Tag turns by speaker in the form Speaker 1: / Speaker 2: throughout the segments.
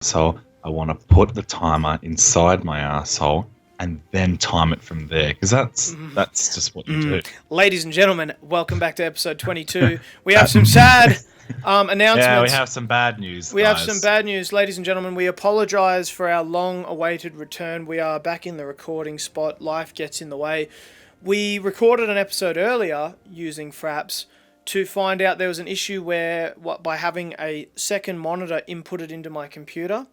Speaker 1: So I want to put the timer inside my asshole and then time it from there, because that's just what you do.
Speaker 2: Ladies and gentlemen, welcome back to episode 22. We have some sad announcements.
Speaker 1: Yeah, we have some bad news.
Speaker 2: We have some bad news, ladies and gentlemen. We apologise for our long-awaited return. We are back in the recording spot. Life gets in the way. We recorded an episode earlier using Fraps to find out there was an issue where, by having a second monitor inputted into my computer,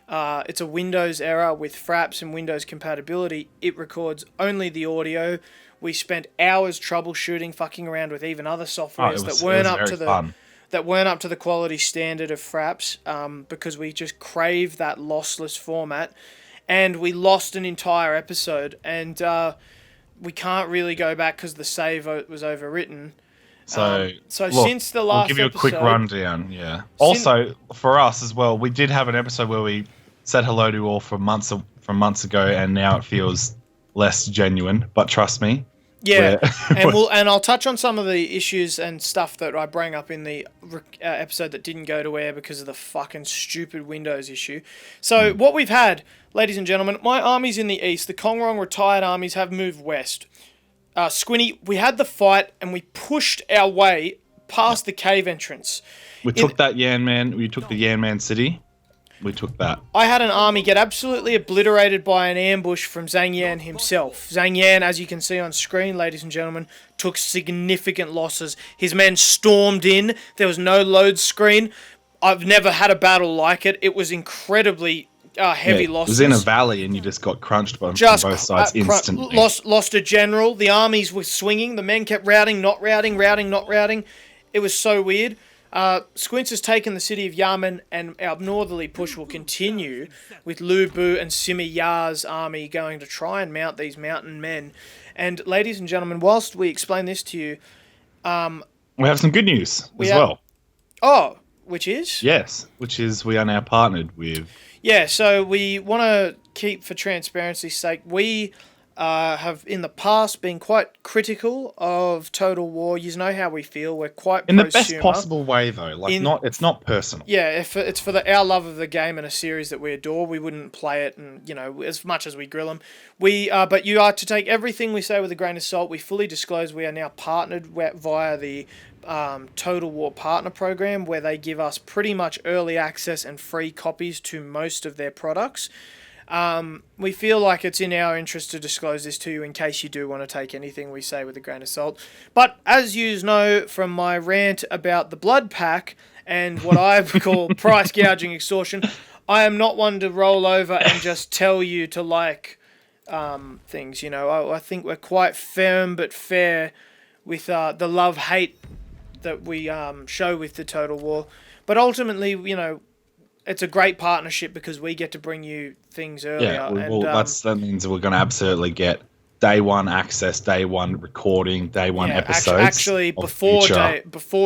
Speaker 2: it's a Windows error with Fraps and Windows compatibility. It records only the audio. We spent hours troubleshooting, fucking around with even other softwares that weren't up to the quality standard of Fraps, because we just crave that lossless format, and we lost an entire episode, and we can't really go back because the save was overwritten.
Speaker 1: So look,
Speaker 2: since the last
Speaker 1: I'll give you a quick rundown. Yeah. Also, for us as well, we did have an episode where we said hello to all from months ago, and now it feels less genuine. But trust me.
Speaker 2: Yeah, and I'll touch on some of the issues and stuff that I bring up in the episode that didn't go to air because of the fucking stupid Windows issue. So what we've had, ladies and gentlemen, my army's in the east. The Kongrong retired armies have moved west. Squinny, we had the fight and we pushed our way past the cave entrance.
Speaker 1: We took that Yan Man. We took the Yan Man city. We took that.
Speaker 2: I had an army get absolutely obliterated by an ambush from Zhang Yan himself. Zhang Yan, as you can see on screen, ladies and gentlemen, took significant losses. His men stormed in. There was no load screen. I've never had a battle like it. It was incredibly heavy losses.
Speaker 1: It was in a valley and you just got crunched from both sides instantly.
Speaker 2: Lost a general. The armies were swinging. The men kept routing, not routing, routing, not routing. It was so weird. Squints has taken the city of Yamen, and our northerly push will continue with Lu Bu and Sima Ya's army going to try and mount these mountain men. And ladies and gentlemen, whilst we explain this to you,
Speaker 1: we have some good news as well.
Speaker 2: Oh, which is?
Speaker 1: Yes, which is we are now partnered with...
Speaker 2: Yeah, so we want to keep, for transparency's sake, we have in the past been quite critical of Total War. You know how we feel. We're quite
Speaker 1: in the best possible way, though. It's not personal.
Speaker 2: Yeah, if it's for our love of the game and a series that we adore, we wouldn't play it, and as much as we grill them, but you are to take everything we say with a grain of salt. We fully disclose we are now partnered via the Total War Partner Program, where they give us pretty much early access and free copies to most of their products. We feel like it's in our interest to disclose this to you in case you do want to take anything we say with a grain of salt. But as you know from my rant about the Blood Pack and what I call price gouging extortion, I am not one to roll over and just tell you to like things. I think we're quite firm but fair with the love-hate that we show with the Total War. But ultimately, it's a great partnership because we get to bring you things earlier.
Speaker 1: Yeah, that means we're going to absolutely get day one access, day one recording, day one episodes.
Speaker 2: Actually, before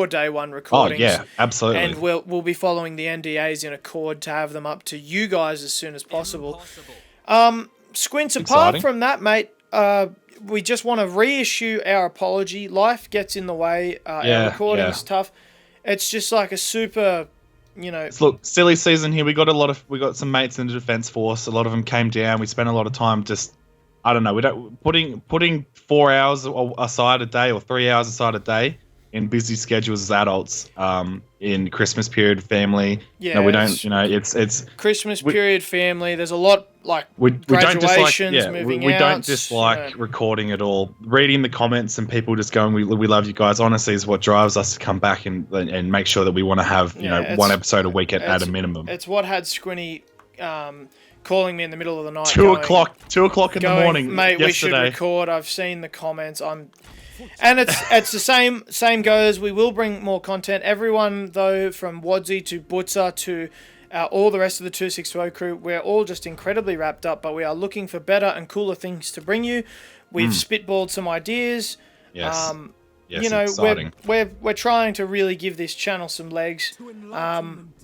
Speaker 2: day one recordings.
Speaker 1: Oh yeah, absolutely.
Speaker 2: And we'll be following the NDAs in accord to have them up to you guys as soon as possible. Squints, apart from that, mate, we just want to reissue our apology. Life gets in the way. Our recording is tough. It's just like a super,
Speaker 1: Look, silly season here. We got some mates in the Defence Force. A lot of them came down. We spent a lot of time just, I don't know, putting 4 hours aside a day or 3 hours aside a day in busy schedules as adults, in Christmas period, family.
Speaker 2: Yeah,
Speaker 1: no, we don't. It's
Speaker 2: Christmas period, family. There's a lot like graduations, moving out.
Speaker 1: We don't dislike recording at all. Reading the comments and people just going, "We love you guys." Honestly, is what drives us to come back and make sure that we want to have one episode a week at a minimum.
Speaker 2: It's what had Squinny calling me in the middle of the night.
Speaker 1: 2 o'clock in the morning,
Speaker 2: mate.
Speaker 1: Yesterday.
Speaker 2: We should record. I've seen the comments. And it's the same goes. We will bring more content. Everyone, though, from Wadsy to Butzer to all the rest of the 262 crew, we're all just incredibly wrapped up, but we are looking for better and cooler things to bring you. We've spitballed some ideas.
Speaker 1: Yes.
Speaker 2: Exciting. We're trying to really give this channel some legs,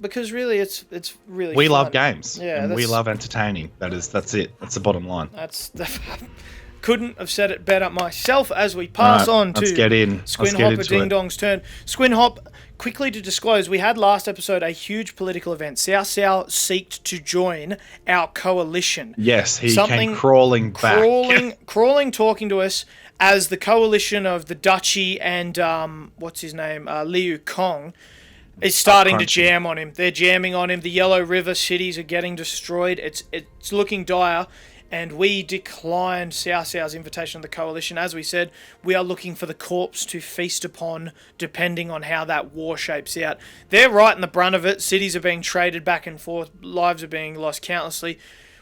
Speaker 2: because really it's really
Speaker 1: we
Speaker 2: fun.
Speaker 1: love games.
Speaker 2: Yeah,
Speaker 1: and we love entertaining. That's it. That's the bottom line.
Speaker 2: That's Couldn't have said it better myself. As we pass on to
Speaker 1: let's get in.
Speaker 2: Squin Hopper Ding Dong's turn. Squin Hop, quickly to disclose, we had last episode a huge political event. Cao Cao seeked to join our coalition.
Speaker 1: Yes, he came crawling back.
Speaker 2: Crawling, talking to us as the coalition of the Duchy and, what's his name, Liu Kong, is starting to jam on him. They're jamming on him. The Yellow River cities are getting destroyed. It's looking dire. And we declined Cao Cao's invitation to the coalition. As we said, we are looking for the corpse to feast upon, depending on how that war shapes out. They're right in the brunt of it. Cities are being traded back and forth. Lives are being lost countlessly.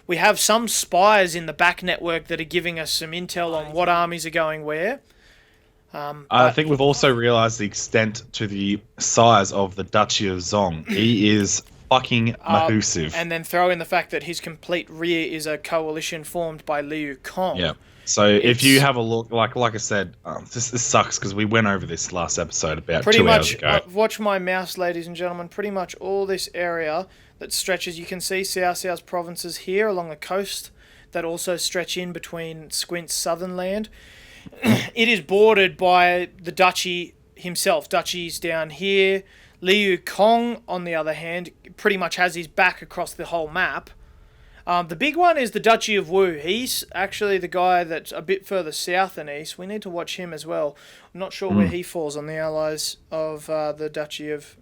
Speaker 2: We have some spies in the back network that are giving us some intel on what armies are going where.
Speaker 1: I think we've also realised the extent to the size of the Duchy of Zong. He is fucking massive.
Speaker 2: And then throw in the fact that his complete rear is a coalition formed by Liu Kong.
Speaker 1: Yeah. So if you have a look, like I said, this sucks because we went over this last episode about 2 hours ago.
Speaker 2: Watch my mouse, ladies and gentlemen. Pretty much all this area that stretches, you can see Cao Cao's provinces here along the coast that also stretch in between Squint's southern land. It is bordered by the Duchy himself. Duchy's down here. Liu Kong, on the other hand, pretty much has his back across the whole map. The big one is the Duchy of Wu. He's actually the guy that's a bit further south than east. We need to watch him as well. I'm not sure where he falls on the allies of the Duchy of...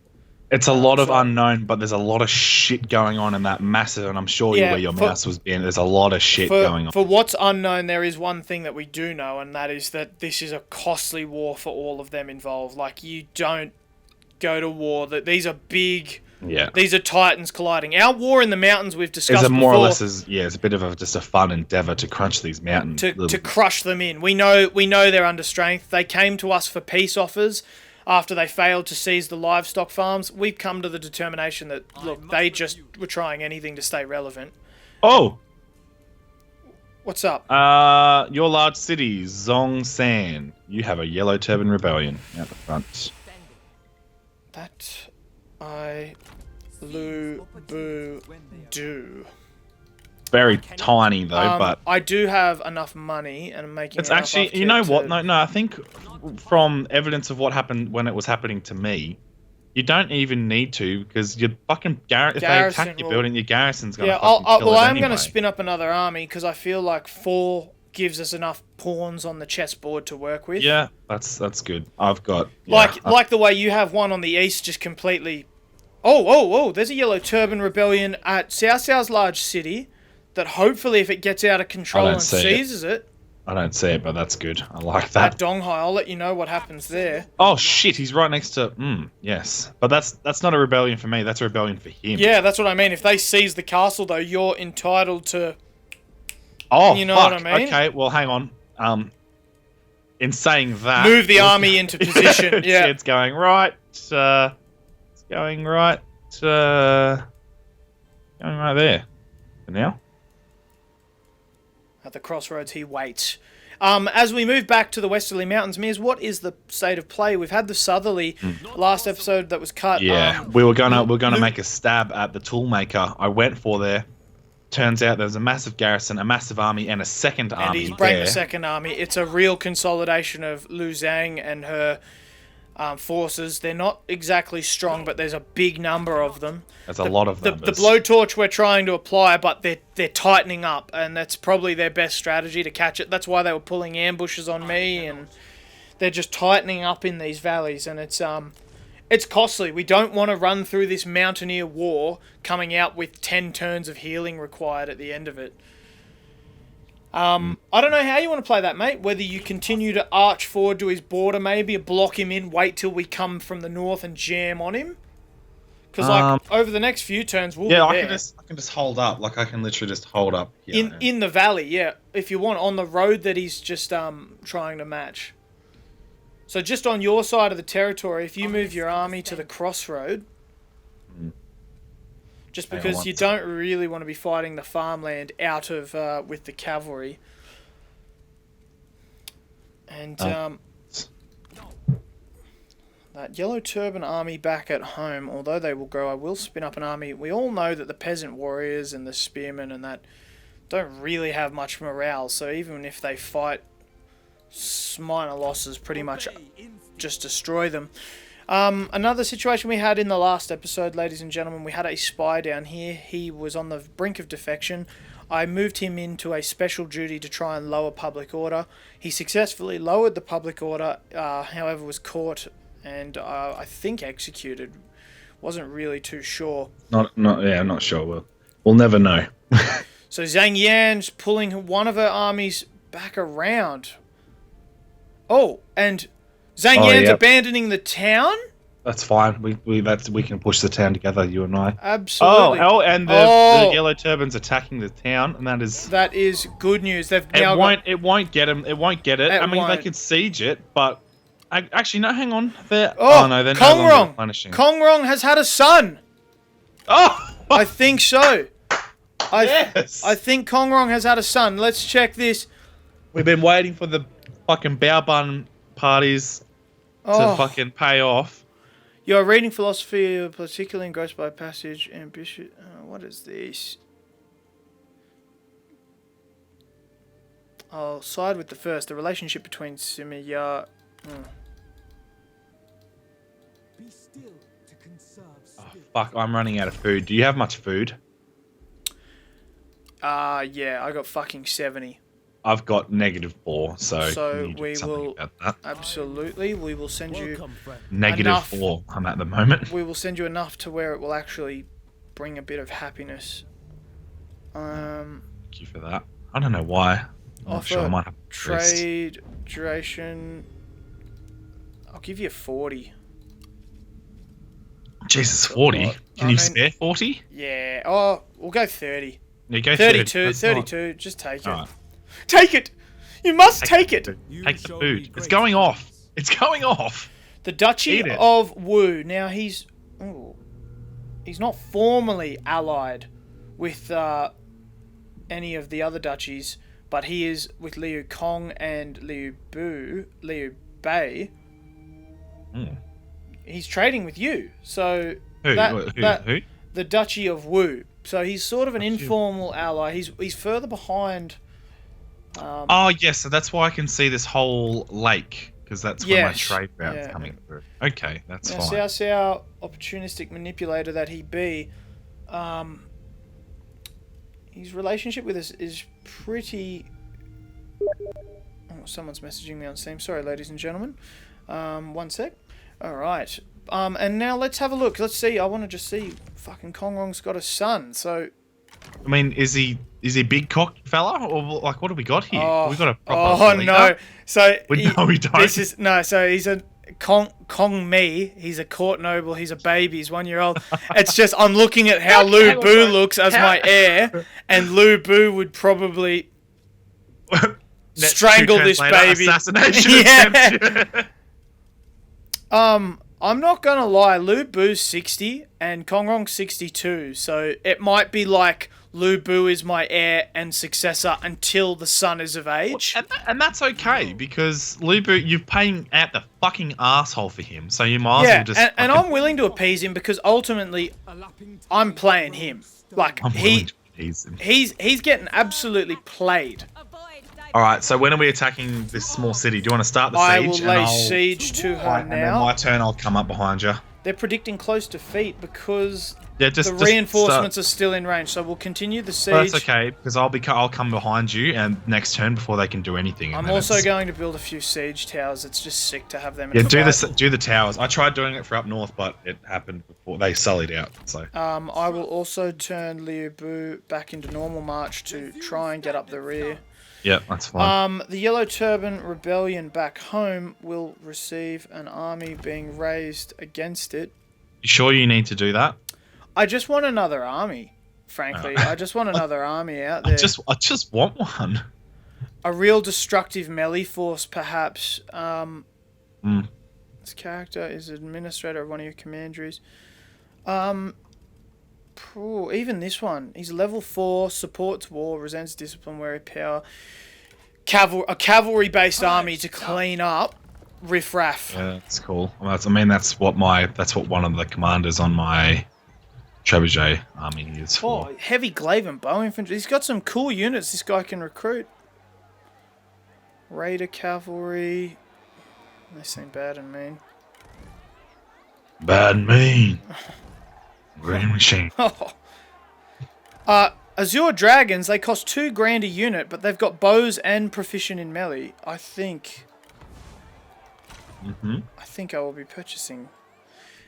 Speaker 1: It's a lot of unknown, but there's a lot of shit going on in that massive, and I'm sure where your mouse was being, there's a lot of shit going on.
Speaker 2: For what's unknown, there is one thing that we do know, and that is that this is a costly war for all of them involved. Like, you don't go to war. That these are big.
Speaker 1: Yeah.
Speaker 2: These are titans colliding. Our war in the mountains we've discussed
Speaker 1: before.
Speaker 2: More
Speaker 1: or less it's a bit of just a fun endeavor to crunch these mountains.
Speaker 2: To crush them in. We know they're under strength. They came to us for peace offers after they failed to seize the livestock farms. We've come to the determination that, look, they just were trying anything to stay relevant.
Speaker 1: Oh!
Speaker 2: What's up?
Speaker 1: Your large city, Zhongshan. You have a Yellow Turban Rebellion out the front.
Speaker 2: That I Lu Bu do.
Speaker 1: Very tiny though, but
Speaker 2: I do have enough money and I'm making.
Speaker 1: It's actually, you know what? No. I think from evidence of what happened when it was happening to me, you don't even need to because your fucking if they attack your building, your garrison's gonna.
Speaker 2: I'm gonna spin up another army because I feel like 4 gives us enough pawns on the chessboard to work with.
Speaker 1: Yeah, that's good. I've got
Speaker 2: like the way you have one on the east, just completely. Oh! There's a Yellow Turban Rebellion at Cao Cao's large city. That hopefully, if it gets out of control and seizes it.
Speaker 1: I don't see it, but that's good. I like that.
Speaker 2: At Donghai, I'll let you know what happens there.
Speaker 1: Oh shit, he's right next to. Yes, but that's not a rebellion for me. That's a rebellion for him.
Speaker 2: Yeah, that's what I mean. If they seize the castle, though, you're entitled to.
Speaker 1: Oh,
Speaker 2: you know what I mean?
Speaker 1: Okay, well, hang on. In saying that,
Speaker 2: move the army into position. Yeah,
Speaker 1: it's going right. It's going right. Going right there. For now.
Speaker 2: At the crossroads, he waits. As we move back to the Westerly Mountains, Mears, what is the state of play? We've had the Southerly last episode that was cut.
Speaker 1: Yeah, we were gonna make a stab at the Toolmaker. I went for there. Turns out there's a massive garrison, a massive army, and a second army.
Speaker 2: And he's bringing a second army. It's a real consolidation of Lu Zhang and her forces. They're not exactly strong, but there's a big number of them.
Speaker 1: There's a lot of them.
Speaker 2: The blowtorch we're trying to apply, but they're tightening up, and that's probably their best strategy to catch it. That's why they were pulling ambushes on me, and they're just tightening up in these valleys, and it's costly. We don't want to run through this Mountaineer war coming out with 10 turns of healing required at the end of it. I don't know how you want to play that, mate. Whether you continue to arch forward to his border, maybe block him in, wait till we come from the north and jam on him. Because over the next few turns, we'll be there.
Speaker 1: I can just hold up. Like I can literally just hold up here.
Speaker 2: In the valley, yeah. If you want, on the road that he's just trying to match. So just on your side of the territory, if you move your army to the crossroad, just because you don't really want to be fighting the farmland out of with the cavalry. And that Yellow Turban army back at home, although they will grow, I will spin up an army. We all know that the peasant warriors and the spearmen and that don't really have much morale. So even if they fight, minor losses pretty much just destroy them. Another situation we had in the last episode, ladies and gentlemen, we had a spy down here. He was on the brink of defection. I moved him into a special duty to try and lower public order. He successfully lowered the public order, however was caught and I think executed. Wasn't really too sure.
Speaker 1: I'm not sure. We'll never know.
Speaker 2: So Zhang Yan's pulling one of her armies back around. Oh, and Zhang Yan's abandoning the town?
Speaker 1: That's fine. We can push the town together, you and I.
Speaker 2: Absolutely.
Speaker 1: And the Yellow Turban's attacking the town, and
Speaker 2: that is good news. They've
Speaker 1: it won't get him. It won't get it. I mean, they can siege it, but actually, no. Hang on. They're no longer punishing.
Speaker 2: Kongrong has had a son.
Speaker 1: Oh,
Speaker 2: I think so.
Speaker 1: Yes.
Speaker 2: I think Kongrong has had a son. Let's check this.
Speaker 1: We've been waiting for the fucking Baobun parties to fucking pay off.
Speaker 2: You're reading philosophy, particularly engrossed by passage, ambitious. What is this? I'll side with the first. The relationship between Simiya.
Speaker 3: Be still to conserve skill.
Speaker 1: Fuck! I'm running out of food. Do you have much food?
Speaker 2: Yeah, I got fucking 70.
Speaker 1: I've got -4, so
Speaker 2: we will absolutely. We will send you
Speaker 1: -4. I'm at the moment.
Speaker 2: We will send you enough to where it will actually bring a bit of happiness.
Speaker 1: Thank you for that. I don't know why. I'm not sure. I might have
Speaker 2: trade duration. I'll give you 40.
Speaker 1: Jesus, 40. Can you spare 40?
Speaker 2: Yeah. Oh, we'll go 30.
Speaker 1: You go
Speaker 2: 32. 32. Just take it. Right. Take it! You must take it!
Speaker 1: Take the food. It's going off. It's going off.
Speaker 2: The Duchy of Wu. Now he's not formally allied with any of the other duchies, but he is with Liu Kong and Liu Bei. He's trading with you. So
Speaker 1: who?
Speaker 2: The Duchy of Wu. So he's sort of an informal ally. He's further behind.
Speaker 1: Yes, so that's why I can see this whole lake, because that's where my trade route's coming through. Okay, that's fine.
Speaker 2: See how opportunistic manipulator that he be. His relationship with us is pretty... Oh, someone's messaging me on Steam. Sorry, ladies and gentlemen. One sec. Alright. And now let's have a look. Let's see. I want to just see. Fucking Kongrong's got a son, so...
Speaker 1: I mean, is he big cock fella, or like what have we got here? We got a
Speaker 2: proper no. So
Speaker 1: we don't.
Speaker 2: So he's a Kong Mi. He's a court noble. He's a baby. He's 1 year old. It's just I'm looking at how Lu Bu looks as my heir, and Lu Bu would probably strangle this baby.
Speaker 1: Assassination attempt.
Speaker 2: I'm not gonna lie, Lu Bu's 60 and Kongrong's 62, so it might be like Lu Bu is my heir and successor until the son is of age.
Speaker 1: And that's okay, because Lu Bu, you're paying out the fucking asshole for him, so you might as well just...
Speaker 2: and I'm willing to appease him because ultimately I'm playing him. Like, he's getting absolutely played.
Speaker 1: Alright, so when are we attacking this small city? Do you want to start the siege?
Speaker 2: I will lay siege to her now.
Speaker 1: And then my turn, I'll come up behind you.
Speaker 2: They're predicting close defeat because the reinforcements are still in range. So we'll continue the siege.
Speaker 1: Well, that's okay, because I'll come behind you and next turn before they can do anything.
Speaker 2: I'm also going to build a few siege towers. It's just sick to have them.
Speaker 1: Yeah, do the towers. I tried doing it for up north, but it happened before they sullied out. So
Speaker 2: I will also turn Liu Bu back into normal march to try and get up the rear.
Speaker 1: Yeah, that's fine.
Speaker 2: The Yellow Turban Rebellion back home will receive an army being raised against it.
Speaker 1: You sure you need to do that?
Speaker 2: I just want another army, frankly. I just want another army out there.
Speaker 1: I just want one.
Speaker 2: A real destructive melee force, perhaps. This character is administrator of one of your commanderies. Even this one. He's level 4, supports war, resents discipline, wary power. A cavalry-based army to clean up riffraff.
Speaker 1: Yeah, that's cool. That's what one of the commanders on my Trebuchet army he is for.
Speaker 2: Oh, heavy glaive and bow infantry. He's got some cool units this guy can recruit. Raider cavalry. They seem bad and mean.
Speaker 1: Bad and mean. Green machine.
Speaker 2: Azure Dragons, they cost 2 grand a unit, but they've got bows and proficient in melee. I think I will be purchasing.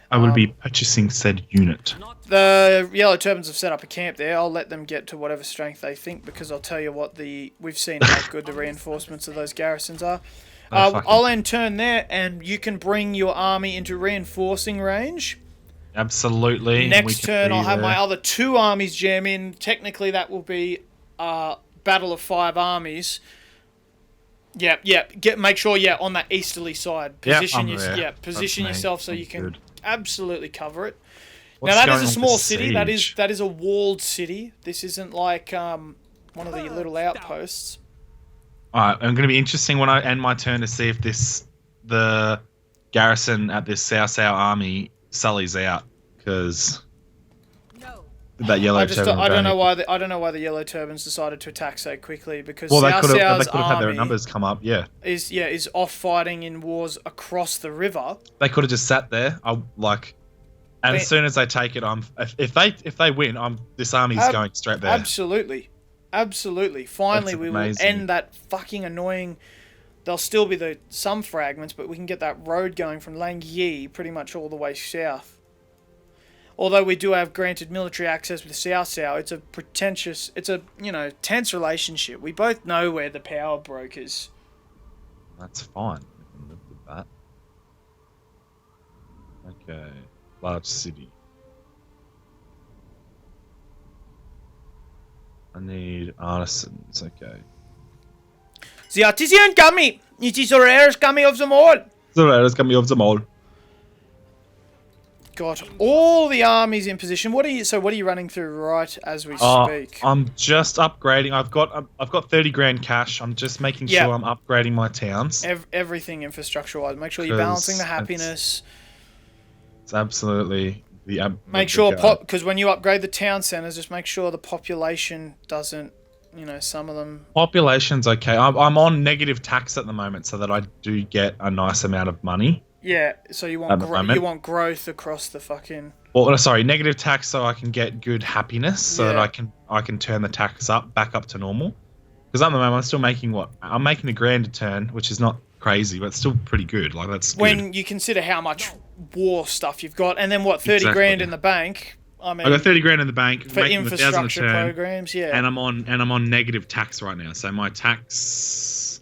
Speaker 1: I will be purchasing said unit.
Speaker 2: The Yellow Turbans have set up a camp there. I'll let them get to whatever strength they think, because I'll tell you what, we've seen how good the reinforcements of those garrisons are. I'll end turn there, and you can bring your army into reinforcing range.
Speaker 1: Absolutely.
Speaker 2: Next turn, I'll have my other 2 armies jam in. Technically, that will be Battle of 5 armies. Make sure, on that easterly side. Position yourself so you can absolutely cover it. Now that is a small city. That is a walled city. This isn't like one of the little outposts.
Speaker 1: Alright, I'm gonna be interesting when I end my turn to see if the garrison at this Sao army sullies out, because that yellow turban.
Speaker 2: I don't know why the Yellow Turbans decided to attack so quickly, because
Speaker 1: they could have had their numbers come up.
Speaker 2: Is off fighting in wars across the river.
Speaker 1: They could have just sat there. As soon as they take it, if they win, this army's going straight there.
Speaker 2: Absolutely. Finally, we will end that fucking annoying. There'll still be some fragments, but we can get that road going from Langyi pretty much all the way south. Although we do have granted military access with Cao Cao, it's a tense relationship. We both know where the power brokers.
Speaker 1: That's fine. We can live with that. Okay. Large city. I need artisans. Okay.
Speaker 2: The artisan kami! It is the rarest kami of them all!
Speaker 1: The rarest kami of them all.
Speaker 2: Got all the armies in position. What are you running through right as we speak?
Speaker 1: I'm just upgrading. I've got 30 grand cash. I'm just making sure I'm upgrading my towns.
Speaker 2: Everything infrastructure wise. Make sure you're balancing the happiness.
Speaker 1: It's absolutely
Speaker 2: make sure because when you upgrade the town centers, just make sure the population doesn't. Some of them.
Speaker 1: Population's okay. I'm on negative tax at the moment, so that I do get a nice amount of money.
Speaker 2: Yeah, so you want growth across the fucking.
Speaker 1: Well, sorry, negative tax, so I can get good happiness, so that I can turn the tax back up to normal. Because at the moment I'm still making I'm making $1 grand a turn, which is not crazy, but still pretty good. Like that's good.
Speaker 2: When you consider how much war stuff you've got, and then 30 grand in the bank. I
Speaker 1: got 30 grand in the bank
Speaker 2: for infrastructure programs,
Speaker 1: and I'm on negative tax right now, so my tax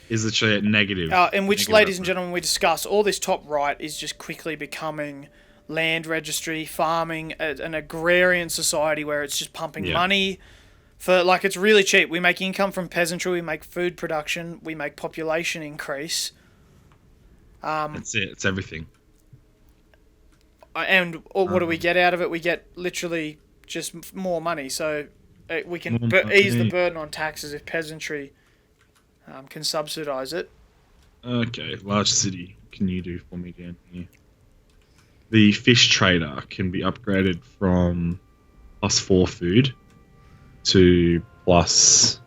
Speaker 1: is literally at negative.
Speaker 2: In which, ladies and gentlemen, we discuss all this top right is just quickly becoming land registry, farming, an agrarian society where it's just pumping money for it's really cheap. We make income from peasantry, we make food production, we make population increase.
Speaker 1: That's it. It's everything.
Speaker 2: And what do we get out of it? We get literally just more money. So we can ease the burden on taxes if peasantry can subsidise it.
Speaker 1: Okay, large city. What can you do for me down here? The fish trader can be upgraded from +4 food to +5.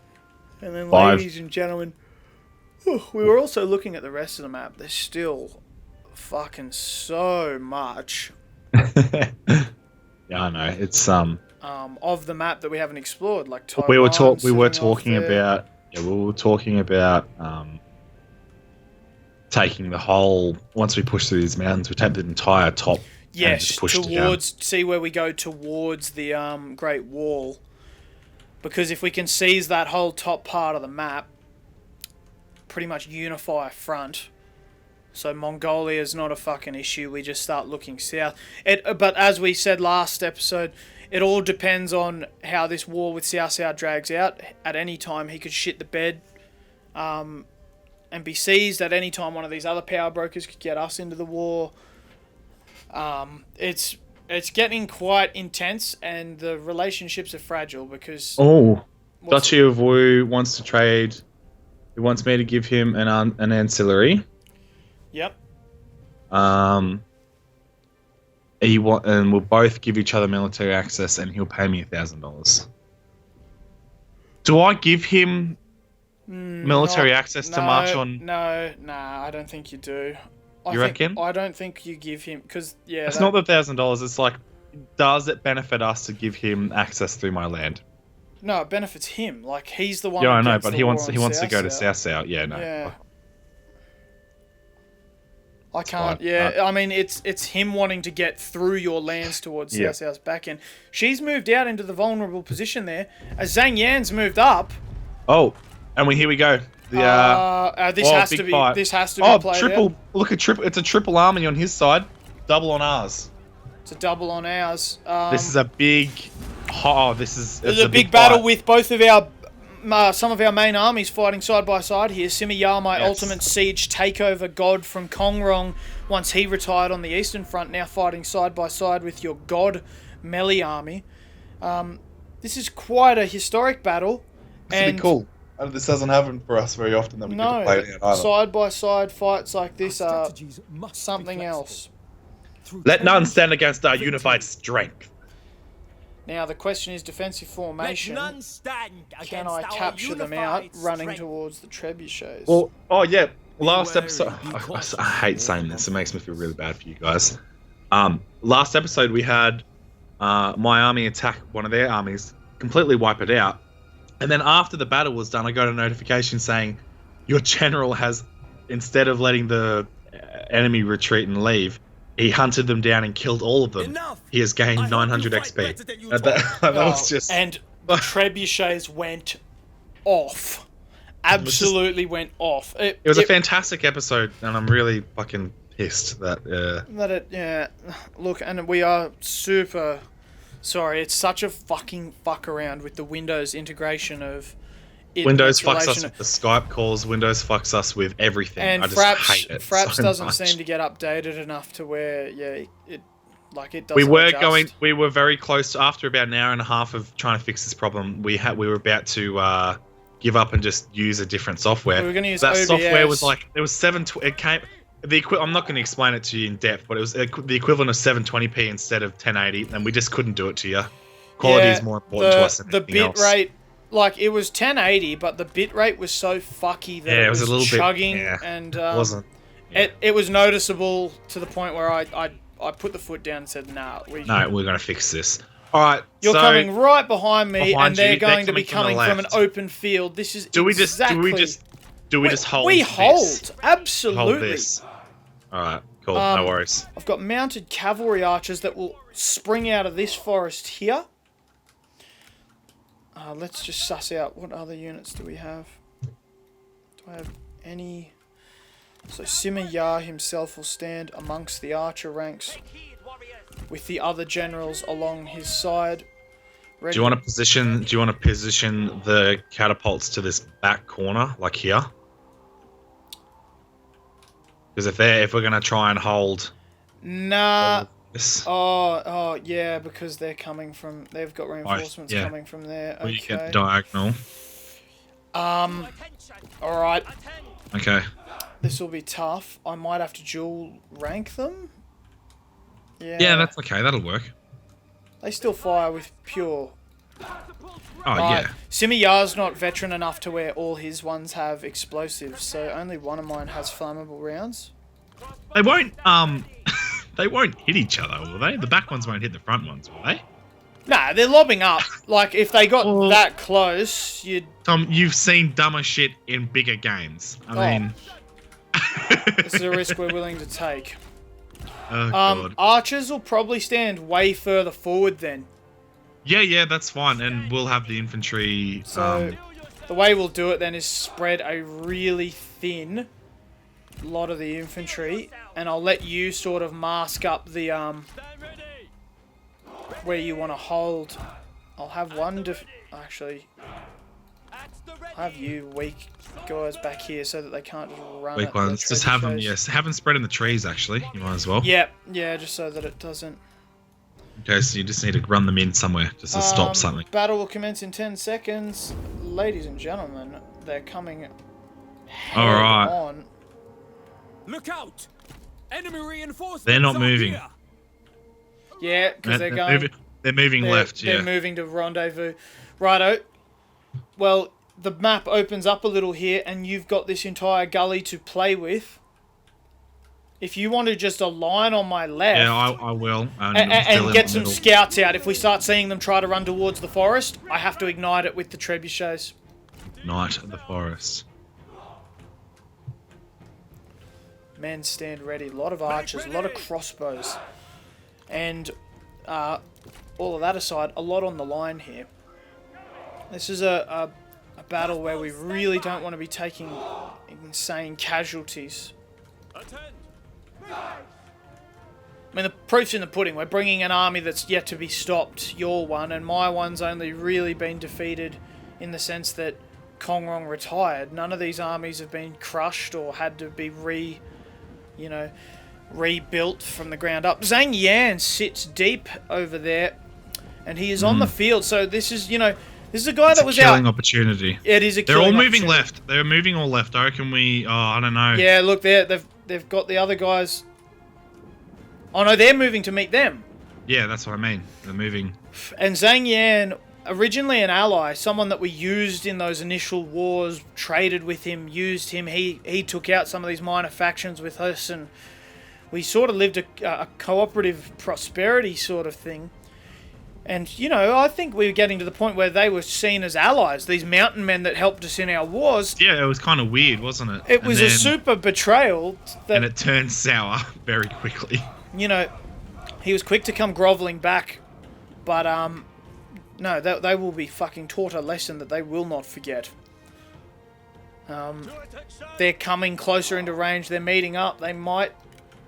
Speaker 2: And then, ladies and gentlemen, we were also looking at the rest of the map. There's still fucking so much.
Speaker 1: Yeah, I know. It's
Speaker 2: of the map that we haven't explored, like Taiwan,
Speaker 1: we were talking about taking the whole. Once we push through these mountains, we take the entire top.
Speaker 2: Yes,
Speaker 1: and just push
Speaker 2: see where we go towards the Great Wall. Because if we can seize that whole top part of the map, pretty much unify a front. So Mongolia is not a fucking issue. We just start looking south. But as we said last episode, it all depends on how this war with Cao Cao drags out. At any time, he could shit the bed and be seized. At any time, one of these other power brokers could get us into the war. It's getting quite intense, and the relationships are fragile because...
Speaker 1: Duchy of Wu wants to trade. He wants me to give him an ancillary.
Speaker 2: Yep.
Speaker 1: and we'll both give each other military access, and he'll pay me $1,000. Do I give him military access to march on?
Speaker 2: No, I don't think you do.
Speaker 1: You reckon?
Speaker 2: I don't think you give him because
Speaker 1: It's not the $1,000. It's like, does it benefit us to give him access through my land?
Speaker 2: No, it benefits him. Like he's the one.
Speaker 1: Yeah, I know,
Speaker 2: against
Speaker 1: but
Speaker 2: the
Speaker 1: he
Speaker 2: war
Speaker 1: wants
Speaker 2: on
Speaker 1: to go to
Speaker 2: South.
Speaker 1: South. Yeah, no.
Speaker 2: Yeah. I
Speaker 1: That's
Speaker 2: can't.
Speaker 1: fine.
Speaker 2: Yeah, I mean it's him wanting to get through your lands towards South's back end. She's moved out into the vulnerable position there. As Zhang Yan's moved up.
Speaker 1: Oh, and here we go. The
Speaker 2: this has to be.
Speaker 1: fight.
Speaker 2: This has to be played
Speaker 1: triple!
Speaker 2: out.
Speaker 1: Look at triple. It's a triple army on his side, double on ours.
Speaker 2: It's a double on ours.
Speaker 1: This is a big. Oh, this is.
Speaker 2: There's
Speaker 1: It's
Speaker 2: a big battle
Speaker 1: fight.
Speaker 2: with both of our. Some of our main armies fighting side by side here. Sima Ya, my
Speaker 1: Yes.
Speaker 2: ultimate siege takeover god from Kongrong, once he retired on the eastern front, now fighting side by side with your god melee army. This is quite a historic battle.
Speaker 1: This would be cool. This doesn't happen for us very often that we get to play it out either.
Speaker 2: Side by side fights like this are
Speaker 3: Strategies must be
Speaker 2: something
Speaker 3: flexible.
Speaker 2: else.
Speaker 3: Through
Speaker 1: Let none
Speaker 3: training,
Speaker 1: stand against our unified strength.
Speaker 2: Now the question is defensive formation.
Speaker 4: None stand
Speaker 2: Can
Speaker 4: against
Speaker 2: I
Speaker 4: our
Speaker 2: capture them out
Speaker 4: unified
Speaker 2: running
Speaker 4: strength.
Speaker 2: towards the trebuchets?
Speaker 1: Well, oh yeah, last
Speaker 4: wary,
Speaker 1: episode.
Speaker 4: be cautious.
Speaker 1: I hate saying this. It makes me feel really bad for you guys. Last episode we had my army attack one of their armies, completely wipe it out, and then after the battle was done, I got a notification saying your general has, instead of letting the enemy retreat and leave, he hunted them down and killed all of them.
Speaker 4: Enough!
Speaker 1: He has
Speaker 4: I
Speaker 1: gained
Speaker 4: hope
Speaker 1: 900
Speaker 4: you fight
Speaker 1: XP.
Speaker 4: better than you
Speaker 1: That
Speaker 4: talk.
Speaker 1: was just.
Speaker 2: And the trebuchets went off. Absolutely went off.
Speaker 1: It was a fantastic episode, and I'm really fucking pissed that.
Speaker 2: Look, and we are super sorry. It's such a fucking fuck around with the Windows integration of it.
Speaker 1: Windows
Speaker 2: its
Speaker 1: fucks us
Speaker 2: relation-
Speaker 1: with the Skype calls. Windows fucks us with everything.
Speaker 2: and
Speaker 1: I just hate it
Speaker 2: Fraps
Speaker 1: so
Speaker 2: doesn't
Speaker 1: much.
Speaker 2: seem to get updated enough to where it doesn't.
Speaker 1: We were
Speaker 2: adjust.
Speaker 1: We were very close to, after about an hour and a half of trying to fix this problem. We were about to give up and just use a different software.
Speaker 2: We were gonna use
Speaker 1: that
Speaker 2: OBS.
Speaker 1: software was like it was it came. I'm not going to explain it to you in depth, but it was the equivalent of 720p instead of 1080, and we just couldn't do it to you. Quality is more important to us than
Speaker 2: the
Speaker 1: anything
Speaker 2: bit
Speaker 1: else.
Speaker 2: rate, like it was 1080, but the bit rate was so fucky that it was
Speaker 1: a little
Speaker 2: chugging,
Speaker 1: bit. Yeah,
Speaker 2: and
Speaker 1: it wasn't.
Speaker 2: it was noticeable to the point where I put the foot down and said, "Nah,
Speaker 1: No, we're going to fix this. All right,
Speaker 2: you're
Speaker 1: so
Speaker 2: coming right behind me,
Speaker 1: behind
Speaker 2: and they're
Speaker 1: you, they're
Speaker 2: going to be
Speaker 1: coming
Speaker 2: coming
Speaker 1: from
Speaker 2: from
Speaker 1: the
Speaker 2: an
Speaker 1: left.
Speaker 2: open field. This is
Speaker 1: do we just hold?
Speaker 2: We
Speaker 1: this?
Speaker 2: hold absolutely.
Speaker 1: Hold this. All right, cool. No worries.
Speaker 2: I've got mounted cavalry archers that will spring out of this forest here. Let's just suss out what other units do we have. Do I have any? So Sima Ya himself will stand amongst the archer ranks with the other generals along his side.
Speaker 1: Do you want to position? Do you want to position the catapults to this back corner, like here? Because if we're gonna try and hold
Speaker 2: Nah.
Speaker 1: this,
Speaker 2: Oh, yeah, because they're coming from. They've got reinforcements
Speaker 1: yeah.
Speaker 2: coming from there.
Speaker 1: we get
Speaker 2: Okay.
Speaker 1: diagonal.
Speaker 2: All right.
Speaker 1: Okay.
Speaker 2: This will be tough. I might have to dual rank them.
Speaker 1: Yeah, that's okay. That'll work.
Speaker 2: They still fire with pure.
Speaker 1: Oh
Speaker 2: Right.
Speaker 1: yeah.
Speaker 2: Sima Ya's not veteran enough to where all his ones have explosives, so only one of mine has flammable rounds.
Speaker 1: They won't. They won't hit each other, will they? The back ones won't hit the front ones, will they?
Speaker 2: Nah, they're lobbing up. Like, if they got
Speaker 1: Well-
Speaker 2: that close, you'd...
Speaker 1: Tom, you've seen dumber shit in bigger games. I mean.
Speaker 2: This is a risk we're willing to take.
Speaker 1: Oh god.
Speaker 2: Archers will probably stand way further forward then.
Speaker 1: Yeah, that's fine, and we'll have the infantry.
Speaker 2: So, the way we'll do it then is spread a really thin lot of the infantry, and I'll let you sort of mask up the, where you want to hold. I'll have one actually, I have you weak guys back here so that they can't just run
Speaker 1: weak
Speaker 2: at the
Speaker 1: ones. Just have them.
Speaker 2: trebuchets.
Speaker 1: Yes, have them spread in the trees. Actually, you might as well.
Speaker 2: Yeah, just so that it doesn't...
Speaker 1: Okay, so you just need to run them in somewhere just to stop something.
Speaker 2: Battle will commence in 10 seconds. Ladies and gentlemen, they're coming head
Speaker 1: All right.
Speaker 2: on.
Speaker 4: Look out! Enemy reinforcements.
Speaker 1: They're not
Speaker 4: are
Speaker 1: moving.
Speaker 4: here.
Speaker 2: Yeah, because they're going.
Speaker 1: They're moving left.
Speaker 2: They're
Speaker 1: Yeah.
Speaker 2: moving to rendezvous. Righto. Well, the map opens up a little here, and you've got this entire gully to play with. If you want to just align on my left,
Speaker 1: Yeah, I will.
Speaker 2: and get some scouts out. If we start seeing them try to run towards the forest, I have to ignite it with the trebuchets.
Speaker 1: Knight of the Forest.
Speaker 2: Men stand ready. A lot of archers, a lot of crossbows, and all of that aside, a lot on the line here. This is a battle where we really don't want to be taking insane casualties. I mean, the proof's in the pudding. We're bringing an army that's yet to be stopped, your one, and my one's only really been defeated in the sense that Kongrong retired. None of these armies have been crushed or had to be rebuilt from the ground up. Zhang Yan sits deep over there, and he is on the field. So this is, this is a guy that was out.
Speaker 1: Killing opportunity.
Speaker 2: It is a
Speaker 1: They're
Speaker 2: killing
Speaker 1: all moving
Speaker 2: opportunity.
Speaker 1: left. They're moving all left. I reckon I don't know.
Speaker 2: Yeah, look, they've got the other guys. Oh no, they're moving to meet them.
Speaker 1: Yeah, that's what I mean. They're moving.
Speaker 2: And Zhang Yan, originally an ally, someone that we used in those initial wars, traded with him, used him. He took out some of these minor factions with us, and we sort of lived a cooperative prosperity sort of thing. And, I think we were getting to the point where they were seen as allies, these mountain men that helped us in our wars.
Speaker 1: Yeah, it was kind of weird, wasn't it?
Speaker 2: It was a super betrayal.
Speaker 1: And it turned sour very quickly.
Speaker 2: He was quick to come groveling back, but no, they will be fucking taught a lesson that they will not forget. They're coming closer into range. They're meeting up. They might.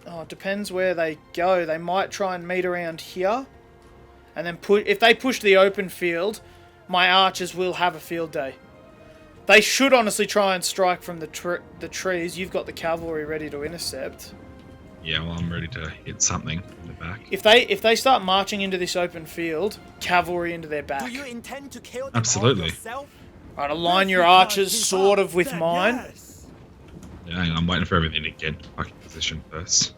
Speaker 2: Oh, it depends where they go. They might try and meet around here, and then if they push the open field, my archers will have a field day. They should honestly try and strike from the trees. You've got the cavalry ready to intercept.
Speaker 1: Yeah, well, I'm ready to hit something in the back.
Speaker 2: If they start marching into this open field, cavalry into their back.
Speaker 4: Do you intend to kill them
Speaker 1: Absolutely.
Speaker 4: all yourself?
Speaker 2: Right, align your archers sort of with mine.
Speaker 4: Yes.
Speaker 1: Yeah, hang on, I'm waiting for everything to get fucking position first.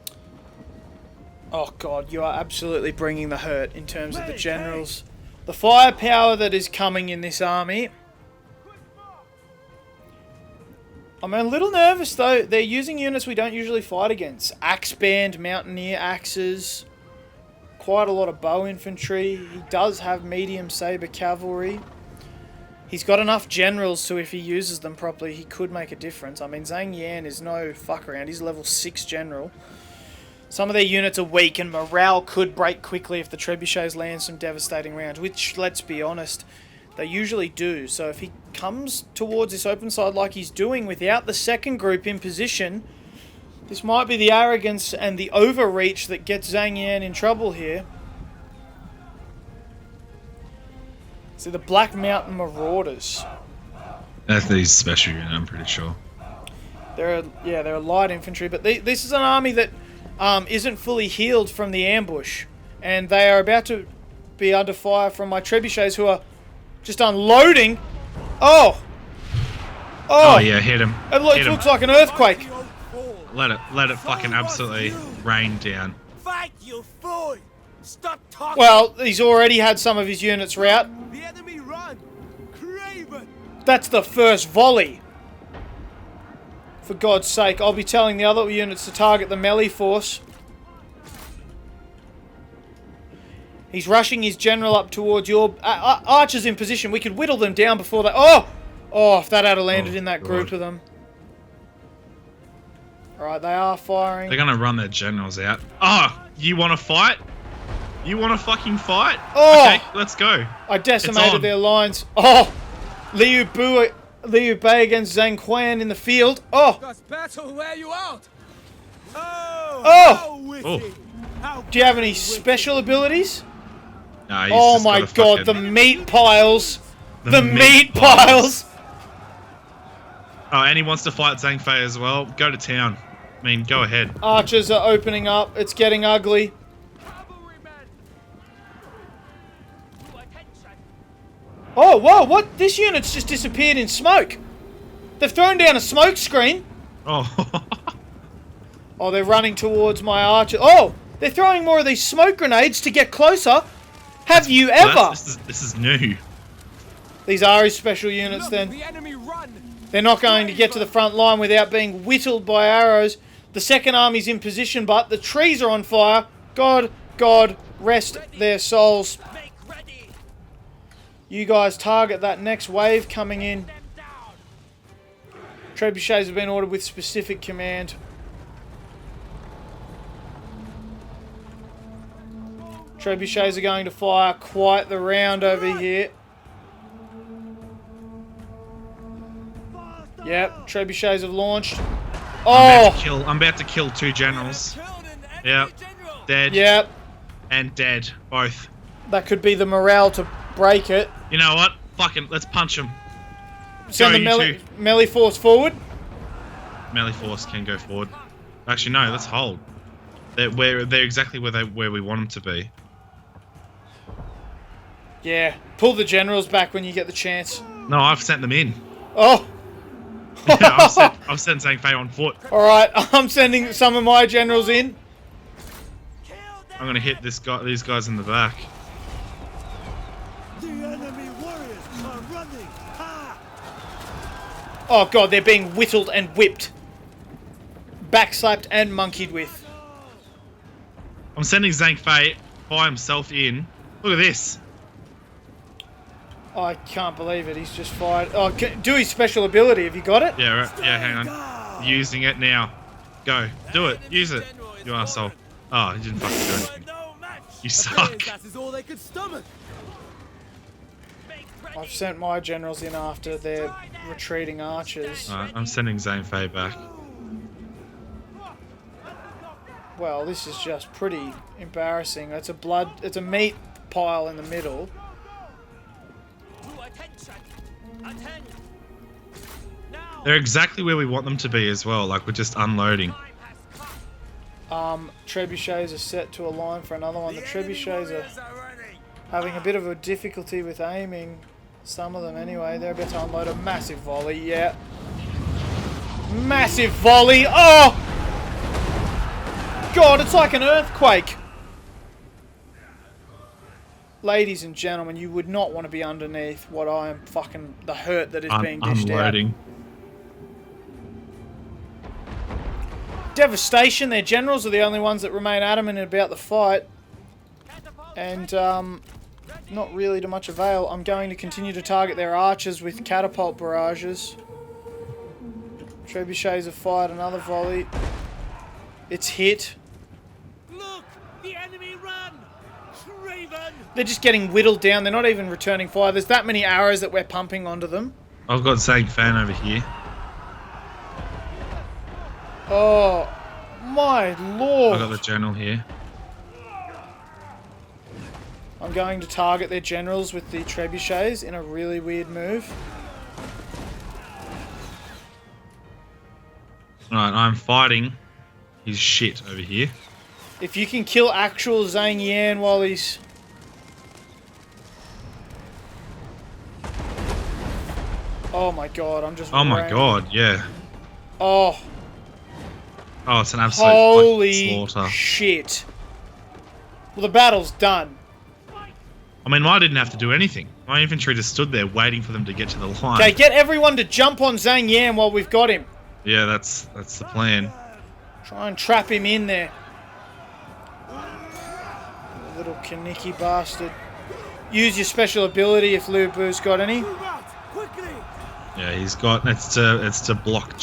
Speaker 2: Oh god, you are absolutely bringing the hurt in terms of the generals. The firepower that is coming in this army. I'm a little nervous though. They're using units we don't usually fight against. Axe band, mountaineer axes. Quite a lot of bow infantry. He does have medium saber cavalry. He's got enough generals so if he uses them properly, he could make a difference. I mean, Zhang Yan is no fuck around. He's level 6 general. Some of their units are weak and morale could break quickly if the trebuchets land some devastating rounds, which, let's be honest, they usually do. So if he comes towards this open side like he's doing without the second group in position, this might be the arrogance and the overreach that gets Zhang Yan in trouble here. So the Black Mountain Marauders.
Speaker 1: That's the special unit, I'm pretty sure.
Speaker 2: They're a light infantry, but this is an army that isn't fully healed from the ambush, and they are about to be under fire from my trebuchets, who are just unloading. Oh
Speaker 1: Yeah, hit him.
Speaker 2: It looks like an earthquake.
Speaker 1: Let it fucking absolutely rain down.
Speaker 4: Fight, you fool! Stop talking!
Speaker 2: Well, he's already had some of his units rout.
Speaker 4: The enemy run! Craven!
Speaker 2: That's the first volley. For God's sake, I'll be telling the other units to target the melee force. He's rushing his general up towards your... archers in position. We could whittle them down before they... Oh, if that had landed in that group of them. Alright, they are firing.
Speaker 1: They're gonna run their generals out. Oh, you wanna fight? You wanna fucking fight?
Speaker 2: Oh!
Speaker 1: Okay, let's go.
Speaker 2: I
Speaker 1: It's
Speaker 2: decimated
Speaker 1: on.
Speaker 2: their lines. Oh! Liu Bei against Zhang Quan in the field. Oh!
Speaker 3: Does battle wear you out?
Speaker 2: Oh!
Speaker 4: How
Speaker 2: Do you have any special abilities?
Speaker 1: Nah, he's
Speaker 2: Oh
Speaker 1: just
Speaker 2: my
Speaker 1: got a
Speaker 2: god, the
Speaker 1: fucking-
Speaker 2: meat piles! The meat
Speaker 1: meat
Speaker 2: piles!
Speaker 1: Oh, and he wants to fight Zhang Fei as well. Go to town. I mean, go ahead.
Speaker 2: Archers are opening up. It's getting ugly. Oh, whoa, what? This unit's just disappeared in smoke. They've thrown down a smoke screen.
Speaker 1: Oh,
Speaker 2: Oh, they're running towards my archer. Oh! They're throwing more of these smoke grenades to get closer. Have you
Speaker 1: Well,
Speaker 2: ever?
Speaker 1: this is new.
Speaker 2: These are his special units
Speaker 3: Look,
Speaker 2: then.
Speaker 3: the enemy run.
Speaker 2: They're not going to get to the front line without being whittled by arrows. The second army's in position, but the trees are on fire. God, rest their souls.
Speaker 4: Make ready.
Speaker 2: You guys target that next wave coming in.
Speaker 4: Them down.
Speaker 2: Trebuchets have been ordered with specific command. Trebuchets are going to fire quite the round over here. Yep, trebuchets have launched. Oh!
Speaker 1: I'm about to kill 2 generals.
Speaker 4: Killed an enemy
Speaker 1: Yep.
Speaker 4: general.
Speaker 1: Dead.
Speaker 2: Yep,
Speaker 1: And dead. Both.
Speaker 2: that could be the morale to break it.
Speaker 1: You know what? Fucking, let's punch them.
Speaker 2: Send
Speaker 1: Go,
Speaker 2: the
Speaker 1: you
Speaker 2: melee,
Speaker 1: two.
Speaker 2: melee force forward.
Speaker 1: Melee force can go forward. Actually, no. Let's hold. They're exactly where we want them to be.
Speaker 2: Yeah, pull the generals back when you get the chance.
Speaker 1: No, I've sent them in.
Speaker 2: Oh!
Speaker 1: I've sent Zhang Fei on foot.
Speaker 2: Alright, I'm sending some of my generals in.
Speaker 4: Kill them.
Speaker 1: I'm gonna hit these guys in the back.
Speaker 4: The enemy warriors are running. Ha!
Speaker 2: Oh god, they're being whittled and whipped. Backslapped and monkeyed with.
Speaker 1: I'm sending Zhang Fei by himself in. Look at this.
Speaker 2: I can't believe it, he's just fired. Oh, do his special ability, have you got it?
Speaker 1: Yeah, right. Yeah, hang on. Using it now. Go. Do it. Use it. You arsehole. Oh, he didn't fucking do anything.
Speaker 4: No match.
Speaker 1: You suck.
Speaker 3: That is all they could stomach.
Speaker 4: Make ready.
Speaker 2: I've sent my generals in after their retreating archers.
Speaker 1: Alright, I'm sending Zhang Fei back.
Speaker 2: Well, this is just pretty embarrassing. It's a meat pile in the middle.
Speaker 4: To attention. Attend. Now.
Speaker 1: They're exactly where we want them to be as well. Like, we're just unloading.
Speaker 4: Time has come.
Speaker 2: Trebuchets are set to a line for another one. The trebuchets are
Speaker 4: ready.
Speaker 2: having a bit of a difficulty with aiming. Some of them anyway. They're about to unload a massive volley. Yeah. Massive volley. Oh! God, it's like an earthquake. Ladies and gentlemen, you would not want to be underneath what I am fucking... the hurt that is being dished
Speaker 1: Unloading.
Speaker 2: out. Devastation. Their generals are the only ones that remain adamant about the fight. And, not really to much avail. I'm going to continue to target their archers with catapult barrages. Trebuchets have fired another volley. It's hit.
Speaker 4: Look, the enemy run. Craven.
Speaker 2: They're just getting whittled down. They're not even returning fire. There's that many arrows that we're pumping onto them.
Speaker 1: I've got Zhang Fan over here.
Speaker 2: Oh, my
Speaker 1: I've got
Speaker 2: lord.
Speaker 1: the general here.
Speaker 2: I'm going to target their generals with the trebuchets in a really weird move.
Speaker 1: Alright, I'm fighting his shit over here.
Speaker 2: If you can kill actual Zhang Yan while he's... Oh my god, I'm just...
Speaker 1: Oh my
Speaker 2: ram-
Speaker 1: god, yeah.
Speaker 2: Oh,
Speaker 1: Oh, it's an absolute
Speaker 2: holy
Speaker 1: fucking slaughter.
Speaker 2: shit. Well, the battle's done.
Speaker 1: I mean, I didn't have to do anything. My infantry just stood there waiting for them to get to the line.
Speaker 2: Okay, get everyone to jump on Zhang Yan while we've got him.
Speaker 1: Yeah, that's the plan.
Speaker 2: Try and trap him in there. Little Kaniki bastard. Use your special ability if Lu Bu's got any.
Speaker 4: Move out quickly.
Speaker 1: Yeah, he's got it's to block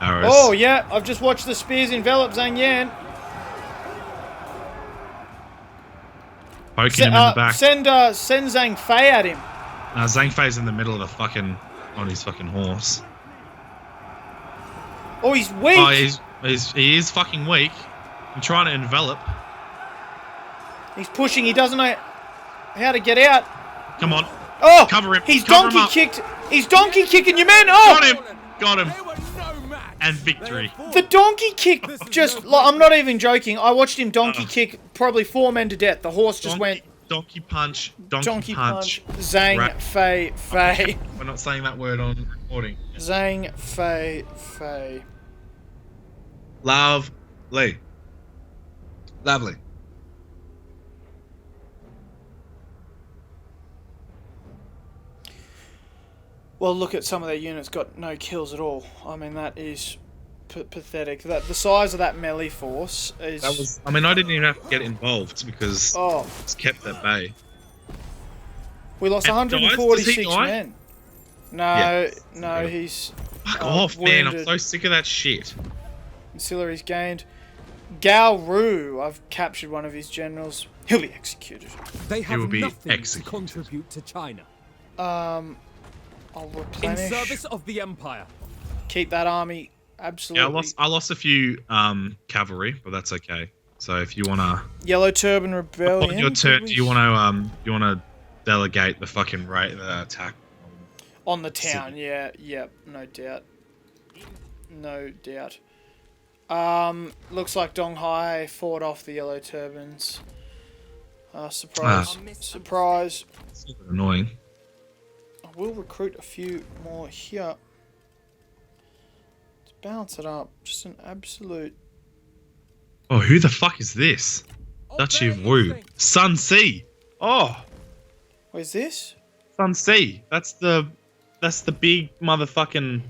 Speaker 1: arrows.
Speaker 2: Oh yeah, I've just watched the spears envelop Zhang Yan.
Speaker 1: Poking him in the back.
Speaker 2: Send Zhang Fei at him.
Speaker 1: Zhang Fei's in the middle of the fucking on his fucking horse.
Speaker 2: Oh, he's weak.
Speaker 1: Oh, he is fucking weak. I'm trying to envelop.
Speaker 2: He's pushing. He doesn't know how to get out.
Speaker 1: Come on.
Speaker 2: Oh,
Speaker 1: Cover him.
Speaker 2: He's
Speaker 1: Cover him
Speaker 2: donkey
Speaker 1: up.
Speaker 2: kicked. He's donkey kicking your men. Oh,
Speaker 1: Got him. Got him.
Speaker 3: They were no match.
Speaker 1: And victory.
Speaker 2: the donkey kick. Just like, I'm not even joking. I watched him donkey kick probably 4 men to death. The horse just went
Speaker 1: Donkey punch.
Speaker 2: donkey punch. Zhang
Speaker 1: Right.
Speaker 2: Fei.
Speaker 1: We're not saying that word on recording.
Speaker 2: Zhang Fei.
Speaker 1: Lovely. Lovely.
Speaker 2: Well, look at some of their units got no kills at all. I mean, that is pathetic. That the size of that melee force is.
Speaker 1: That was. I mean, I didn't even have to get involved because
Speaker 2: Oh,
Speaker 1: it's kept at bay.
Speaker 2: we lost
Speaker 1: And
Speaker 2: 146
Speaker 1: does he die?
Speaker 2: men. No,
Speaker 1: Yes.
Speaker 2: no,
Speaker 1: Yeah.
Speaker 2: he's
Speaker 1: Fuck off, man! I'm
Speaker 2: wounded.
Speaker 1: so sick of that shit.
Speaker 2: Auxiliaries gained. Gao Ru, I've captured one of his generals. He'll be executed.
Speaker 3: They
Speaker 1: will
Speaker 3: have
Speaker 1: be
Speaker 3: nothing
Speaker 1: executed.
Speaker 3: to contribute to China.
Speaker 2: I'll
Speaker 3: In
Speaker 2: replenish.
Speaker 3: service of the Empire.
Speaker 2: Keep that army absolutely.
Speaker 1: Yeah, I lost a few cavalry, but that's okay. So if you wanna,
Speaker 2: Yellow Turban Rebellion.
Speaker 1: on your
Speaker 2: did
Speaker 1: turn,
Speaker 2: we-
Speaker 1: do you wanna delegate the fucking the attack?
Speaker 2: On the town, yeah, yep, no doubt. No doubt. Looks like Dong Hai fought off the Yellow Turbans. Surprise. Surprise.
Speaker 1: It's a little bit annoying.
Speaker 2: I will recruit a few more here. Let's balance it up. Just an absolute...
Speaker 1: Oh, who the fuck is this? Duchy of Wu. Sun C. Oh,
Speaker 2: Where's this?
Speaker 1: Sun C. That's the big motherfucking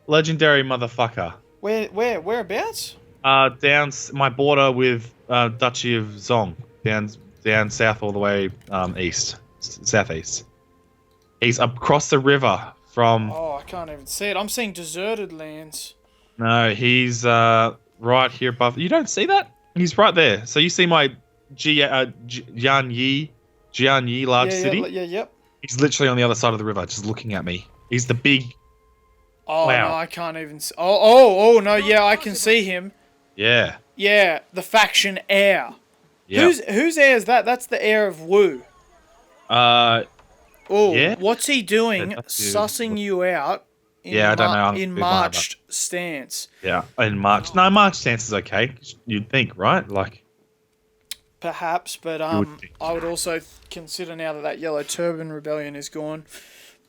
Speaker 1: legendary motherfucker.
Speaker 2: Whereabouts?
Speaker 1: Down my border with Duchy of Zong. Down south all the way east, southeast. He's across the river from.
Speaker 2: Oh, I can't even see it. I'm seeing deserted lands.
Speaker 1: No, he's right here above. You don't see that? He's right there. So you see my Jianyi large city?
Speaker 2: Yep.
Speaker 1: He's literally on the other side of the river, just looking at me. He's the big.
Speaker 2: Oh,
Speaker 1: Wow.
Speaker 2: no, I can't even see. Oh, no, yeah, I can see him.
Speaker 1: Yeah.
Speaker 2: Yeah, the faction heir.
Speaker 1: Yeah.
Speaker 2: Whose heir is that? That's the heir of Wu. Oh,
Speaker 1: Yeah?
Speaker 2: what's he doing?
Speaker 1: Yeah, that's you.
Speaker 2: Sussing you out. In
Speaker 1: Yeah, I don't know. I'm
Speaker 2: In
Speaker 1: a bit mad
Speaker 2: marched stance.
Speaker 1: Yeah. In March. No, March stance is okay. You'd think, right? Like.
Speaker 2: Perhaps, but
Speaker 1: would think.
Speaker 2: I would also consider now that that Yellow Turban Rebellion is gone,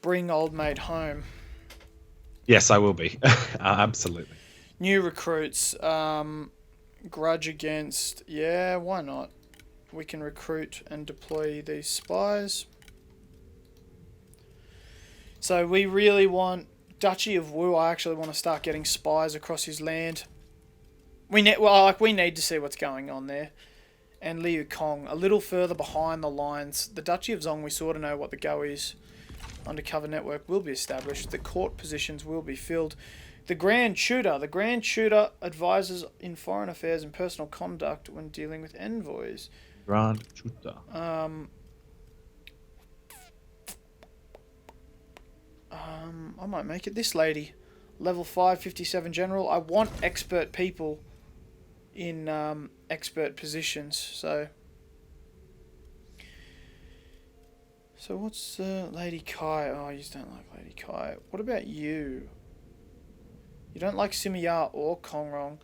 Speaker 2: bring old mate home.
Speaker 1: Yes, I will be. Absolutely.
Speaker 2: New recruits, grudge against, yeah, why not? We can recruit and deploy these spies. So we really want Duchy of Wu. I actually want to start getting spies across his land. We need to see what's going on there. And Liu Kong, a little further behind the lines. The Duchy of Zong, we sort of know what the go is. Undercover network will be established. The court positions will be filled. The Grand Tutor. The Grand Tutor advises in foreign affairs and personal conduct when dealing with envoys.
Speaker 1: Grand Chuta.
Speaker 2: I might make it this lady. Level 5, 57 general. I want expert people in expert positions. So what's Lady Kai? Oh, you don't like Lady Kai. What about you? You don't like Simiya or Kongrong.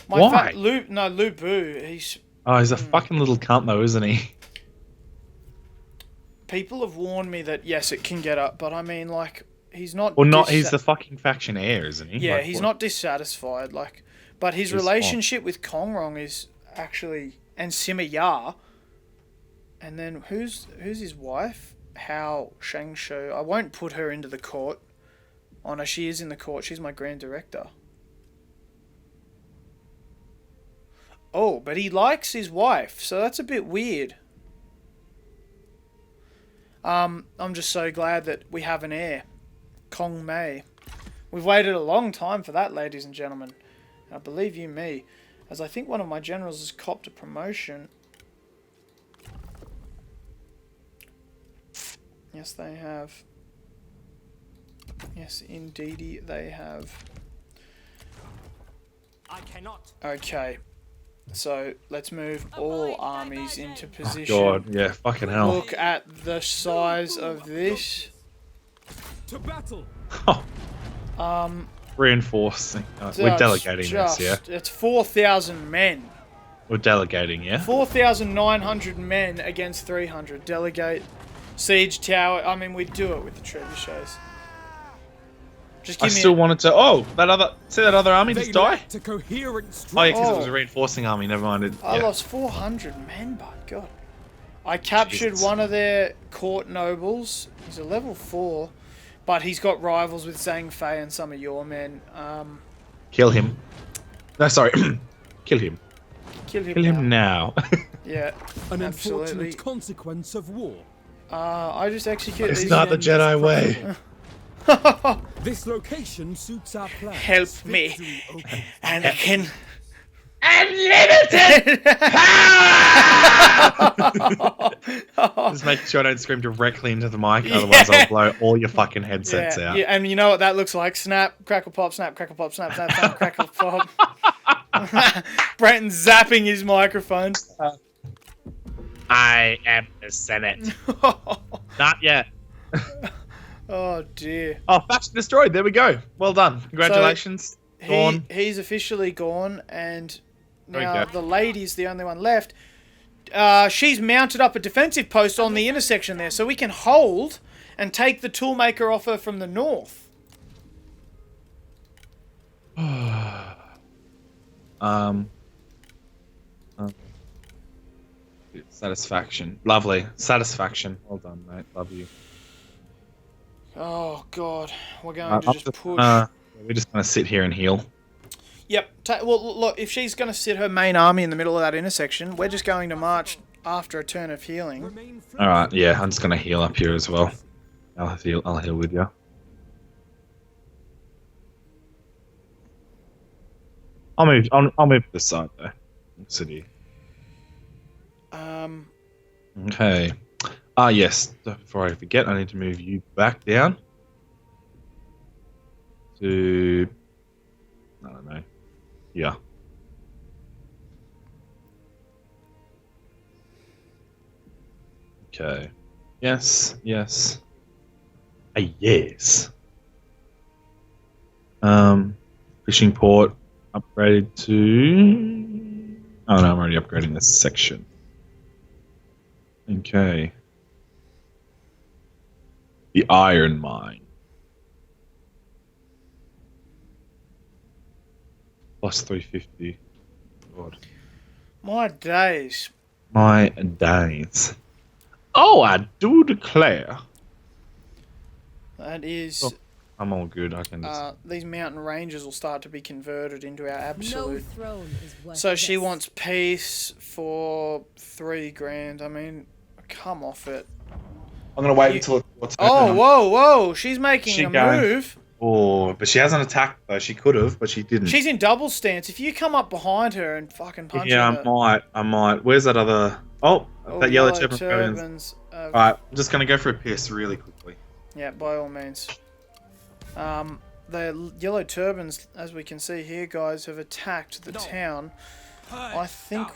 Speaker 1: Why?
Speaker 2: Lu Bu. He's
Speaker 1: Oh, he's a fucking little cunt though, isn't he?
Speaker 2: people have warned me that yes, it can get up, but I mean like he's not.
Speaker 1: Or not? He's the fucking faction heir, isn't he?
Speaker 2: Yeah,
Speaker 1: Like,
Speaker 2: he's
Speaker 1: what?
Speaker 2: not dissatisfied. Like, but his
Speaker 1: He's
Speaker 2: relationship with Kongrong is actually and Sima. And then who's his wife? Hao Shengshu. I won't put her into the court. Oh no, she is in the court. She's my grand director. Oh, but he likes his wife, so that's a bit weird. I'm just so glad that we have an heir. Kong Mei. We've waited a long time for that, ladies and gentlemen. And I believe you me, as I think one of my generals has copped a promotion. Yes, they have. Yes, indeedy, they have.
Speaker 4: I cannot.
Speaker 2: Okay. So, let's move all armies into position.
Speaker 1: God, yeah, fucking hell.
Speaker 2: Look at the size of this.
Speaker 3: To battle.
Speaker 1: Reinforcing. We're delegating this, yeah?
Speaker 2: It's 4,000 men.
Speaker 1: We're delegating, yeah?
Speaker 2: 4,900 men against 300. Delegate. Siege tower. I mean, we'd do it with the trebuchets. Just
Speaker 1: I
Speaker 2: give me.
Speaker 1: still wanted to. Oh, that other army just
Speaker 3: They
Speaker 1: die.
Speaker 3: lacked a coherent
Speaker 1: Oh yeah,
Speaker 3: strategy.
Speaker 1: because it was
Speaker 2: Oh.
Speaker 1: a reinforcing army. Never mind.
Speaker 2: I
Speaker 1: Yeah.
Speaker 2: lost 400 men, by God. I captured
Speaker 1: Jesus.
Speaker 2: one of their court nobles. He's a level 4, but he's got rivals with Zhang Fei and some of your men.
Speaker 1: Kill him. No, sorry. Kill him.
Speaker 2: Kill him
Speaker 1: Kill
Speaker 2: now.
Speaker 1: him now.
Speaker 2: Yeah,
Speaker 3: An
Speaker 2: absolutely.
Speaker 3: unfortunate consequence of war.
Speaker 2: I just execute
Speaker 1: It's
Speaker 2: these
Speaker 1: not the
Speaker 2: men.
Speaker 1: Jedi way.
Speaker 3: This location suits our plans.
Speaker 2: Help me.
Speaker 3: Victory opens.
Speaker 2: Anakin.
Speaker 1: Unlimited Just make sure I don't scream directly into the mic, otherwise I'll blow all your fucking headsets out.
Speaker 2: Yeah, and you know what that looks like? Snap, crackle, pop, snap, crackle, pop, snap, snap, snap, crackle, pop. Brenton's zapping his microphone.
Speaker 1: I am the Senate. Not yet.
Speaker 2: Oh dear.
Speaker 1: Oh, faction destroyed. There we go. Well done. Congratulations. Gone.
Speaker 2: He's officially gone, and
Speaker 1: There we
Speaker 2: now
Speaker 1: go.
Speaker 2: the lady's the only one left. She's mounted up a defensive post on the intersection there, so we can hold and take the toolmaker off her from the north.
Speaker 1: Satisfaction. Lovely. Satisfaction. Well done, mate. Love you.
Speaker 2: Oh god, we're going to
Speaker 1: I'm
Speaker 2: just
Speaker 1: just-
Speaker 2: push.
Speaker 1: we're just gonna sit here and heal.
Speaker 2: Yep. Well, look, if she's going to sit her main army in the middle of that intersection, we're just going to march after a turn of healing.
Speaker 3: Remain focused.
Speaker 1: All right. Yeah, I'm just gonna heal up here as well. I'll heal with you. I'll move to the side though. Sit here. Okay. Ah, yes. Before I forget, I need to move you back down to, I don't know. Yeah. Okay. Yes. Yes. A yes. Fishing port upgraded to. Oh no, I'm already upgrading this section. Okay. The iron mine. Plus 350. God.
Speaker 2: My days.
Speaker 1: My days. Oh, I do declare.
Speaker 2: That is.
Speaker 1: Oh, I'm all good. I can just.
Speaker 2: These mountain ranges will start to be converted into our
Speaker 5: No
Speaker 2: absolute.
Speaker 5: throne is worth
Speaker 2: So she
Speaker 5: this.
Speaker 2: wants peace for 3 grand. I mean, come off it.
Speaker 1: I'm gonna wait until it's.
Speaker 2: Oh, whoa! She's making
Speaker 1: She
Speaker 2: a
Speaker 1: going?
Speaker 2: move.
Speaker 1: Oh, but she hasn't attacked though. She could have, but she didn't.
Speaker 2: She's in double stance. If you come up behind her and fucking punch
Speaker 1: Yeah,
Speaker 2: her.
Speaker 1: I might. Where's that other? Oh,
Speaker 2: Oh,
Speaker 1: that yellow turban.
Speaker 2: turbans.
Speaker 1: Alright, I'm just gonna go for a piss really quickly.
Speaker 2: Yeah, by all means. The yellow turbans, as we can see here, guys, have attacked the town. I think.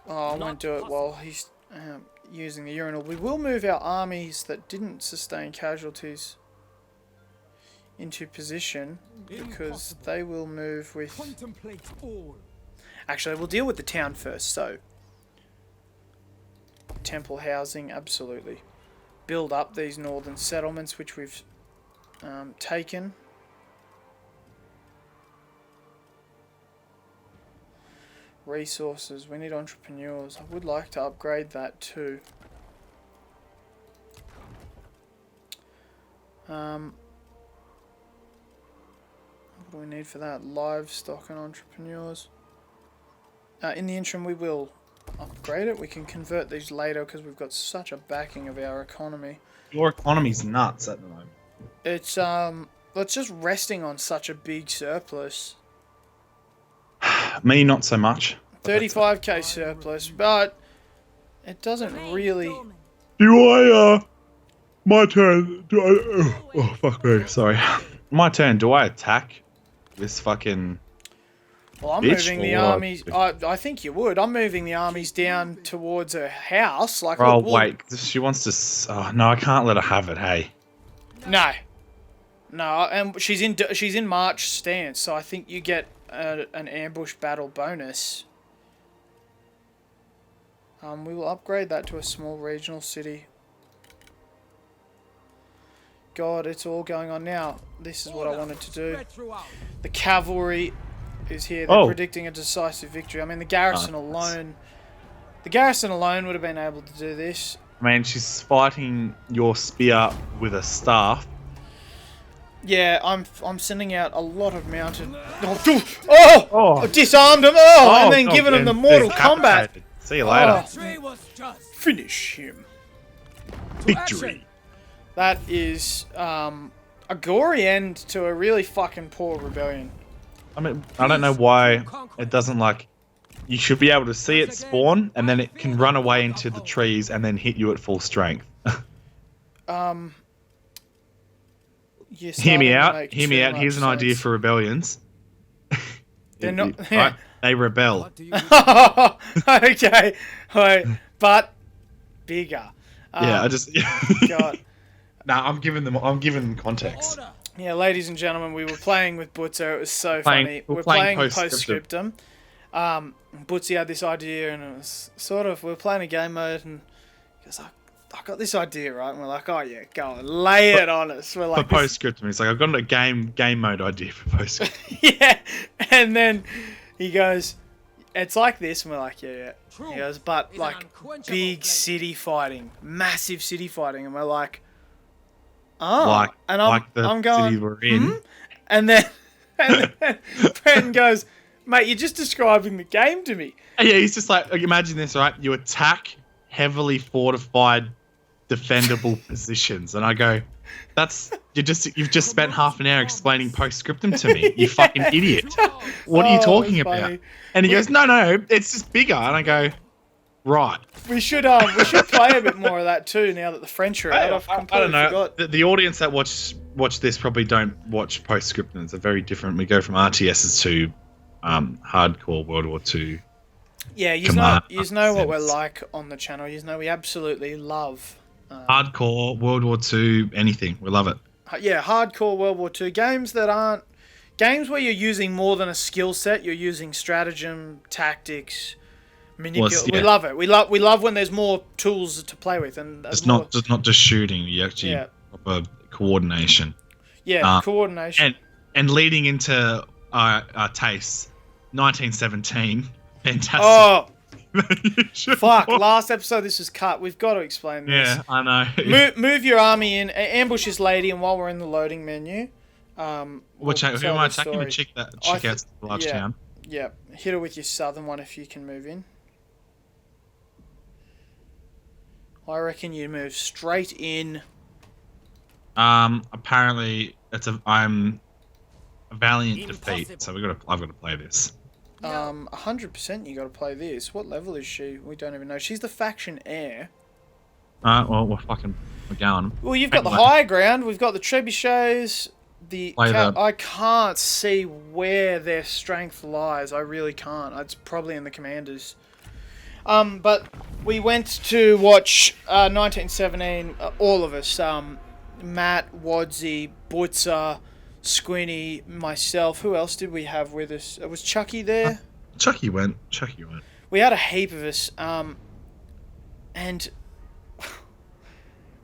Speaker 2: Oh, I won't do it while he's using the urinal. We will move our armies that didn't sustain casualties into position because
Speaker 3: Impossible.
Speaker 2: they will move with.
Speaker 3: Contemplate all.
Speaker 2: Actually, we'll deal with the town first. So, temple housing, absolutely. Build up these northern settlements, which we've taken. Resources, we need entrepreneurs. I would like to upgrade that too. What do we need for that? Livestock and entrepreneurs. In the interim, we will upgrade it. We can convert these later because we've got such a backing of our economy.
Speaker 1: Your economy's nuts at the moment.
Speaker 2: It's just resting on such a big surplus.
Speaker 1: Me, not so much.
Speaker 2: 35k surplus, but it doesn't
Speaker 5: Remain
Speaker 2: really.
Speaker 5: dormant.
Speaker 1: Do I, my turn, do I, oh, fuck me, sorry. My turn, do I attack this fucking,
Speaker 2: Well, I'm
Speaker 1: bitch,
Speaker 2: moving the
Speaker 1: or-
Speaker 2: armies. I think you would. I'm moving the armies down towards her house. Like,
Speaker 1: oh
Speaker 2: look, we'll-
Speaker 1: wait, she wants to, oh no, I can't let her have it, hey.
Speaker 2: No, and she's in march stance, so I think you get an ambush battle bonus. We will upgrade that to a small regional city. God, it's all going on now. This is what I wanted to do.
Speaker 4: Spread throughout.
Speaker 2: The cavalry is here. They're
Speaker 1: Oh.
Speaker 2: predicting a decisive victory. I mean, the garrison
Speaker 1: Nice.
Speaker 2: alone... The garrison alone would have been able to do this.
Speaker 1: Man, she's fighting your spear with a staff.
Speaker 2: Yeah, I'm sending out a lot of mounted... Oh!
Speaker 1: Oh.
Speaker 2: I disarmed him! Oh! And then
Speaker 1: God,
Speaker 2: giving him
Speaker 1: man,
Speaker 2: the Mortal
Speaker 1: decapitated.
Speaker 2: Kombat.
Speaker 1: See you later.
Speaker 2: Oh.
Speaker 4: Tree was just
Speaker 2: Finish him.
Speaker 1: Victory.
Speaker 2: That is a gory end to a really fucking poor rebellion.
Speaker 1: I mean, I don't know why it doesn't like. You should be able to see it spawn, and then it can run away into the trees and then hit you at full strength.
Speaker 2: You're
Speaker 1: Hear me
Speaker 2: starting to
Speaker 1: out.
Speaker 2: make
Speaker 1: Hear me
Speaker 2: too
Speaker 1: out. Here's an
Speaker 2: much
Speaker 1: idea
Speaker 2: sense.
Speaker 1: for rebellions.
Speaker 2: They're not-
Speaker 1: Right? They rebel.
Speaker 3: What do you
Speaker 2: Okay, wait, but bigger.
Speaker 1: Yeah, I just.
Speaker 2: God.
Speaker 1: Nah, I'm giving them context.
Speaker 4: order.
Speaker 2: Yeah, ladies and gentlemen, we were playing with Butzer. It was so
Speaker 1: Playing-
Speaker 2: funny.
Speaker 1: we're
Speaker 2: We're
Speaker 1: playing
Speaker 2: playing
Speaker 1: Postscriptum.
Speaker 2: Postscriptum. Butzy had this idea, and it was sort of, we were playing a game mode, and he goes, I got this idea, right? And we're like, oh yeah, go on, lay it on us. We're
Speaker 1: For
Speaker 2: like, this-
Speaker 1: postscriptum, it's like I've got a game mode idea for postscriptum.
Speaker 2: yeah. And then he goes, it's like this, and we're like, yeah. He goes, but
Speaker 4: Is an
Speaker 2: like
Speaker 4: unquenchable
Speaker 2: big
Speaker 4: flame.
Speaker 2: city fighting, massive city fighting, and we're like, oh,
Speaker 1: like
Speaker 2: and I'm
Speaker 1: the
Speaker 2: going,
Speaker 1: city we're in.
Speaker 2: and then Brenton goes, mate, you're just describing the game to me.
Speaker 1: And yeah, he's just like imagine this, right? You attack heavily fortified, defendable positions, and I go, you've just spent half an hour explaining postscriptum to me, you fucking idiot. What are you
Speaker 2: Oh,
Speaker 1: talking
Speaker 2: it's
Speaker 1: about?
Speaker 2: funny.
Speaker 1: And he goes, no, it's just bigger. And I go, right.
Speaker 2: We should play a bit more of that too. Now that the French are out, I've
Speaker 1: I
Speaker 2: completely
Speaker 1: don't know.
Speaker 2: forgot.
Speaker 1: The audience that watch this probably don't watch postscriptum. It's a very different. We go from RTSs to hardcore World War II.
Speaker 2: Yeah, you
Speaker 1: Command
Speaker 2: know what we're
Speaker 1: sense.
Speaker 2: like on the channel. You know we absolutely love.
Speaker 1: Hardcore World War II, anything. We love it.
Speaker 2: Yeah, hardcore World War II games that aren't games where you're using more than a skill set. You're using stratagem, tactics, manipulation.
Speaker 1: yeah.
Speaker 2: We love it. We love when there's more tools to play with, and
Speaker 1: It's
Speaker 2: more-
Speaker 1: not just shooting. You actually
Speaker 2: Yeah.
Speaker 1: proper coordination.
Speaker 2: coordination.
Speaker 1: And leading into our tastes, 1917, fantastic.
Speaker 2: Oh
Speaker 1: You should
Speaker 2: fuck!
Speaker 1: watch-
Speaker 2: Last episode this was cut. We've got to explain this.
Speaker 1: Yeah, I know.
Speaker 2: Move your army in, ambush this lady, and while we're in the loading menu,
Speaker 1: Which
Speaker 2: we'll
Speaker 1: who
Speaker 2: tell
Speaker 1: am I
Speaker 2: the
Speaker 1: attacking? The
Speaker 2: story.
Speaker 1: chick
Speaker 2: I
Speaker 1: out to the large
Speaker 2: yeah.
Speaker 1: town.
Speaker 2: Yeah, hit her with your southern one if you can move in. I reckon you move straight in.
Speaker 1: Apparently I'm a valiant defeat,
Speaker 4: Impossible.
Speaker 1: so I've got to play this.
Speaker 2: 100% you got to play this. What level is she? We don't even know. She's the faction heir.
Speaker 1: Well, we're going.
Speaker 2: Well, you've got the
Speaker 1: Anyway.
Speaker 2: high ground. We've got the trebuchets.
Speaker 1: Play the-
Speaker 2: I can't see where their strength lies. I really can't. It's probably in the commanders. But we went to watch 1917. All of us. Matt, Wadsy, Butzer, Squinny, myself. Who else did we have with us? Was Chucky there?
Speaker 1: Chucky went.
Speaker 2: We had a heap of us. And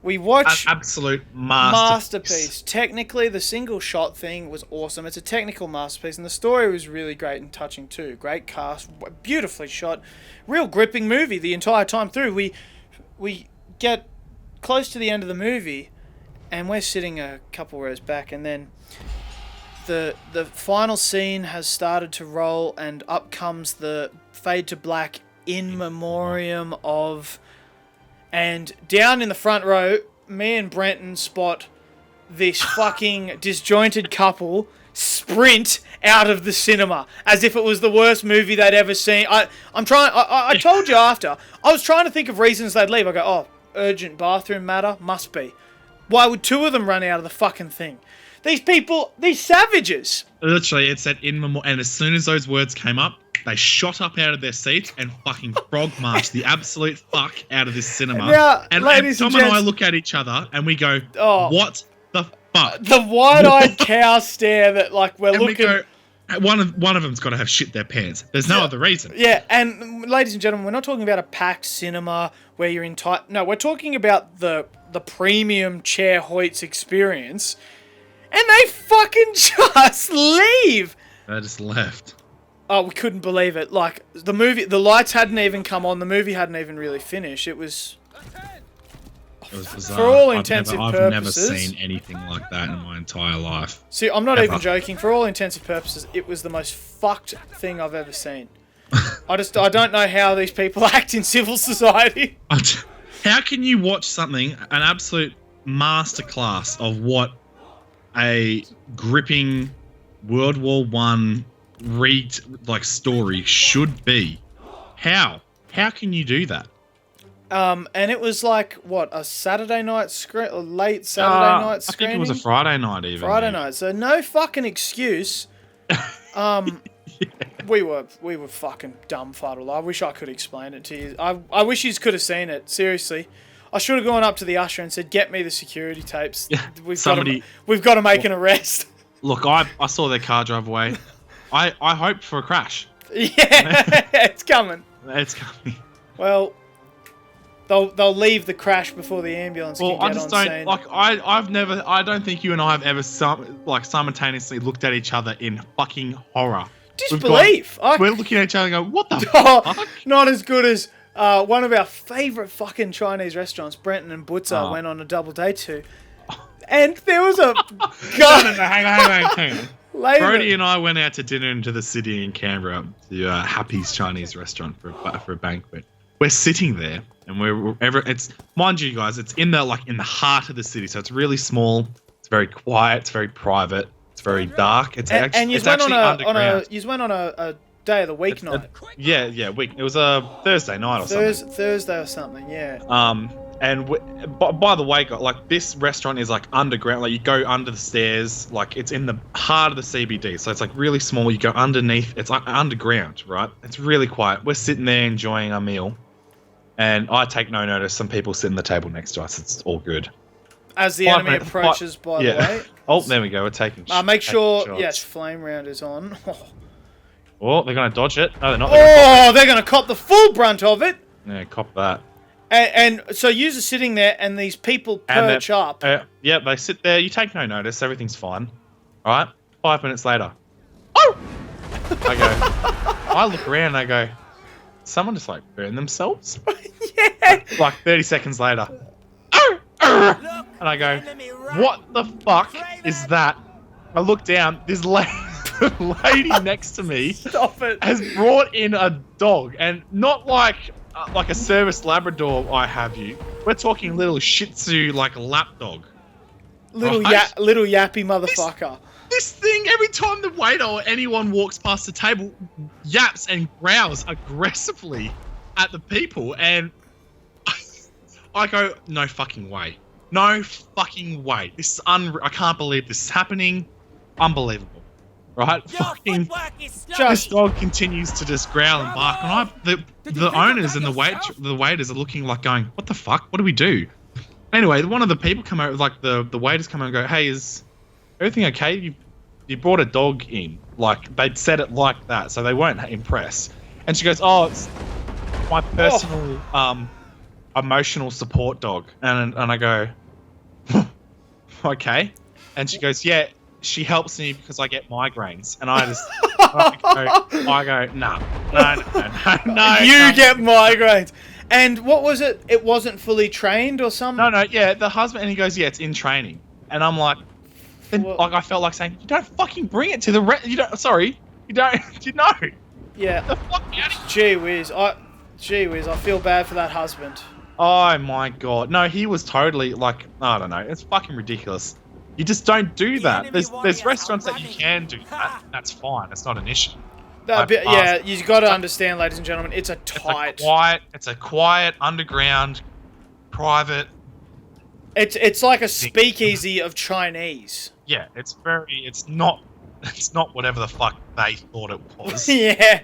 Speaker 2: we
Speaker 1: An
Speaker 2: watched
Speaker 1: absolute
Speaker 2: masterpiece. Technically, the single shot thing was awesome. It's a technical masterpiece, and the story was really great and touching too. Great cast, beautifully shot, real gripping movie the entire time through. We get close to the end of the movie, and we're sitting a couple rows back, and then the final scene has started to roll, and up comes the fade to black in memoriam of. And down in the front row, me and Brenton spot this fucking disjointed couple sprint out of the cinema as if it was the worst movie they'd ever seen. I told you after. I was trying to think of reasons they'd leave. I go, oh, urgent bathroom matter? Must be. Why would two of them run out of the fucking thing? These people, these savages.
Speaker 1: Literally, it said in memoriam, and as soon as those words came up, they shot up out of their seats and fucking frog marched the absolute fuck out of this cinema.
Speaker 2: Now,
Speaker 1: and
Speaker 2: ladies and
Speaker 1: Tom and I
Speaker 2: gents-
Speaker 1: look at each other and we go,
Speaker 2: Oh.
Speaker 1: "What the fuck?"
Speaker 2: The wide-eyed cow stare that, like, we're
Speaker 1: And
Speaker 2: looking...
Speaker 1: we go, one of them's got to have shit their pants. There's no other reason.
Speaker 2: Yeah, and ladies and gentlemen, we're not talking about a packed cinema where you're in tight... No, we're talking about the the premium Chair Hoyts experience, and they fucking just leave.
Speaker 1: They just left.
Speaker 2: Oh, we couldn't believe it. Like, the lights hadn't even come on, the movie hadn't even really finished. It was
Speaker 1: bizarre.
Speaker 2: For all
Speaker 1: I've
Speaker 2: intensive
Speaker 1: never
Speaker 2: purposes.
Speaker 1: seen anything like that in my entire life.
Speaker 2: See, I'm not
Speaker 1: Ever.
Speaker 2: even joking. For all intensive purposes, it was the most fucked thing I've ever seen. I don't know how these people act in civil society.
Speaker 1: How can you watch something, an absolute masterclass of what a gripping World War One story should be? How can you do that?
Speaker 2: And it was like, what, a Saturday night late Saturday night screening?
Speaker 1: I think it was a Friday night even.
Speaker 2: Friday night, so no fucking excuse.
Speaker 1: Yeah.
Speaker 2: We were fucking dumbfuddled. I wish I could explain it to you. I wish you could have seen it. Seriously, I should have gone up to the usher and said, "Get me the security tapes.
Speaker 1: Yeah,
Speaker 2: We've got to make an arrest."
Speaker 1: Look, I saw their car drive away. I hoped for a crash.
Speaker 2: Yeah, it's coming.
Speaker 1: It's coming.
Speaker 2: Well, they'll leave the crash before the ambulance can get
Speaker 1: I just
Speaker 2: on
Speaker 1: don't
Speaker 2: scene.
Speaker 1: like. I don't think you and I have ever simultaneously looked at each other in fucking horror.
Speaker 2: Disbelief.
Speaker 1: We're looking at each other and going, "What the
Speaker 2: Oh,
Speaker 1: fuck?"
Speaker 2: not as good as one of our favourite fucking Chinese restaurants, Brenton and Butzer, went on a double date to. And there was a
Speaker 1: No, hang on.
Speaker 2: later.
Speaker 1: Brody and I went out to dinner into the city in Canberra to Happy's Chinese restaurant for a banquet. We're sitting there, and it's, mind you guys, it's in the heart of the city, so it's really small. It's very quiet. It's very private. It's very dark. It's
Speaker 2: and you
Speaker 1: it's
Speaker 2: went
Speaker 1: actually underground.
Speaker 2: you went on a day of the week night.
Speaker 1: Yeah, week. It was a Thursday night or something.
Speaker 2: Thursday or something, yeah.
Speaker 1: And by the way, this restaurant is underground. Like, you go under the stairs. Like, it's in the heart of the CBD, so it's really small. You go underneath. It's underground, right? It's really quiet. We're sitting there enjoying our meal, and I take no notice. Some people sit in the table next to us. It's all good.
Speaker 2: As the enemy approaches, by the way.
Speaker 1: Oh, there we go. We're taking.
Speaker 2: Make sure,
Speaker 1: shots.
Speaker 2: yes, flame round is on.
Speaker 1: Oh, they're gonna dodge it. No, they're not.
Speaker 2: They're gonna cop the full brunt of it.
Speaker 1: Yeah, cop that.
Speaker 2: And so you're sitting there, and these people perch up.
Speaker 1: Yeah, they sit there. You take no notice. Everything's fine. All right. 5 minutes later. Oh! I look around and I go, someone just burned themselves?
Speaker 2: Yeah.
Speaker 1: 30 seconds later. And I go, what the fuck is that? I look down. This lady next to me
Speaker 2: Stop it.
Speaker 1: has brought in a dog, and not like a service Labrador. I have you. We're talking little Shih Tzu, lap dog.
Speaker 2: Little
Speaker 1: Right?
Speaker 2: little yappy motherfucker.
Speaker 1: This thing, every time the waiter or anyone walks past the table, yaps and growls aggressively at the people, and I go, no fucking way. No fucking way. This is I can't believe this is happening. Unbelievable. Right? This dog continues to just growl and bark, and the owners and the waiters are looking going, what the fuck? What do we do? Anyway, one of the people come over, the waiters come over and go, hey, is everything okay? You brought a dog in. They'd said it like that, so they weren't impressed. And she goes, oh, it's my personal emotional support dog. And I go, okay. And she goes, yeah, she helps me because I get migraines. And I go, no.
Speaker 2: You get migraines. And what was it? It wasn't fully trained or something?
Speaker 1: No, yeah, the husband, and he goes, yeah, it's in training. And I'm like, I felt like saying, you don't fucking bring it to the you don't, you know.
Speaker 2: Yeah.
Speaker 1: The fuck out of
Speaker 2: Gee whiz, I feel bad for that husband.
Speaker 1: Oh my god. No, he was totally I don't know, it's fucking ridiculous. You just don't do that. There's restaurants that you can do that. That's fine. It's not an issue.
Speaker 2: Yeah, you've got to understand, ladies and gentlemen, it's a
Speaker 1: quiet, underground, private.
Speaker 2: It's like a speakeasy of Chinese.
Speaker 1: Yeah, it's not whatever the fuck they thought it was.
Speaker 2: Yeah.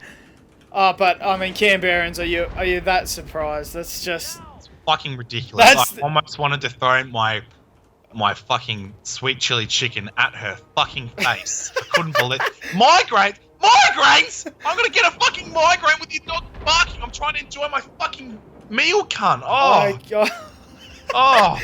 Speaker 2: But I mean, Canberrans, are you that surprised? That's just
Speaker 1: fucking ridiculous. I almost wanted to throw my fucking sweet chili chicken at her fucking face. I couldn't believe migraines. I'm gonna get a fucking migraine with your dog barking. I'm trying to enjoy my fucking meal, cunt. Oh
Speaker 2: my god.
Speaker 1: Oh.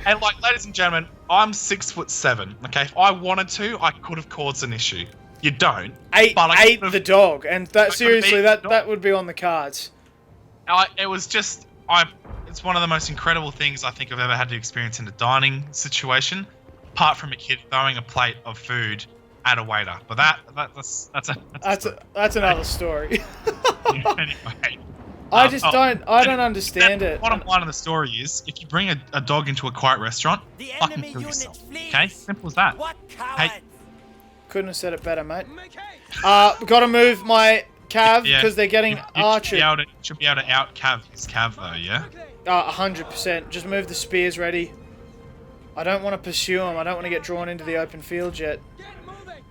Speaker 1: And like, ladies and gentlemen, I'm 6'7". Okay, if I wanted to, I could have caused an issue. You don't.
Speaker 2: Ate
Speaker 1: But
Speaker 2: the dog, and that seriously,
Speaker 1: eaten the dog.
Speaker 2: that would be on the cards.
Speaker 1: It was just, it's one of the most incredible things I think I've ever had to experience in a dining situation, apart from a kid throwing a plate of food at a waiter. But that's
Speaker 2: another story.
Speaker 1: Anyway.
Speaker 2: I don't understand it.
Speaker 1: Bottom line of the story is, if you bring a dog into a quiet restaurant,
Speaker 4: The
Speaker 1: fucking
Speaker 4: enemy
Speaker 1: kill
Speaker 4: unit
Speaker 1: yourself.
Speaker 4: flees.
Speaker 1: Okay, simple as that.
Speaker 4: What cowards!
Speaker 2: Couldn't have said it better, mate.
Speaker 4: Make haste.
Speaker 2: Got to move my cav
Speaker 1: Yeah,
Speaker 2: because they're getting
Speaker 1: you
Speaker 2: archered.
Speaker 1: should be able to out cav his cav though, yeah.
Speaker 2: 100%. Just move the spears ready. I don't want to pursue him. I don't want to get drawn into the open field yet.
Speaker 4: Get moving.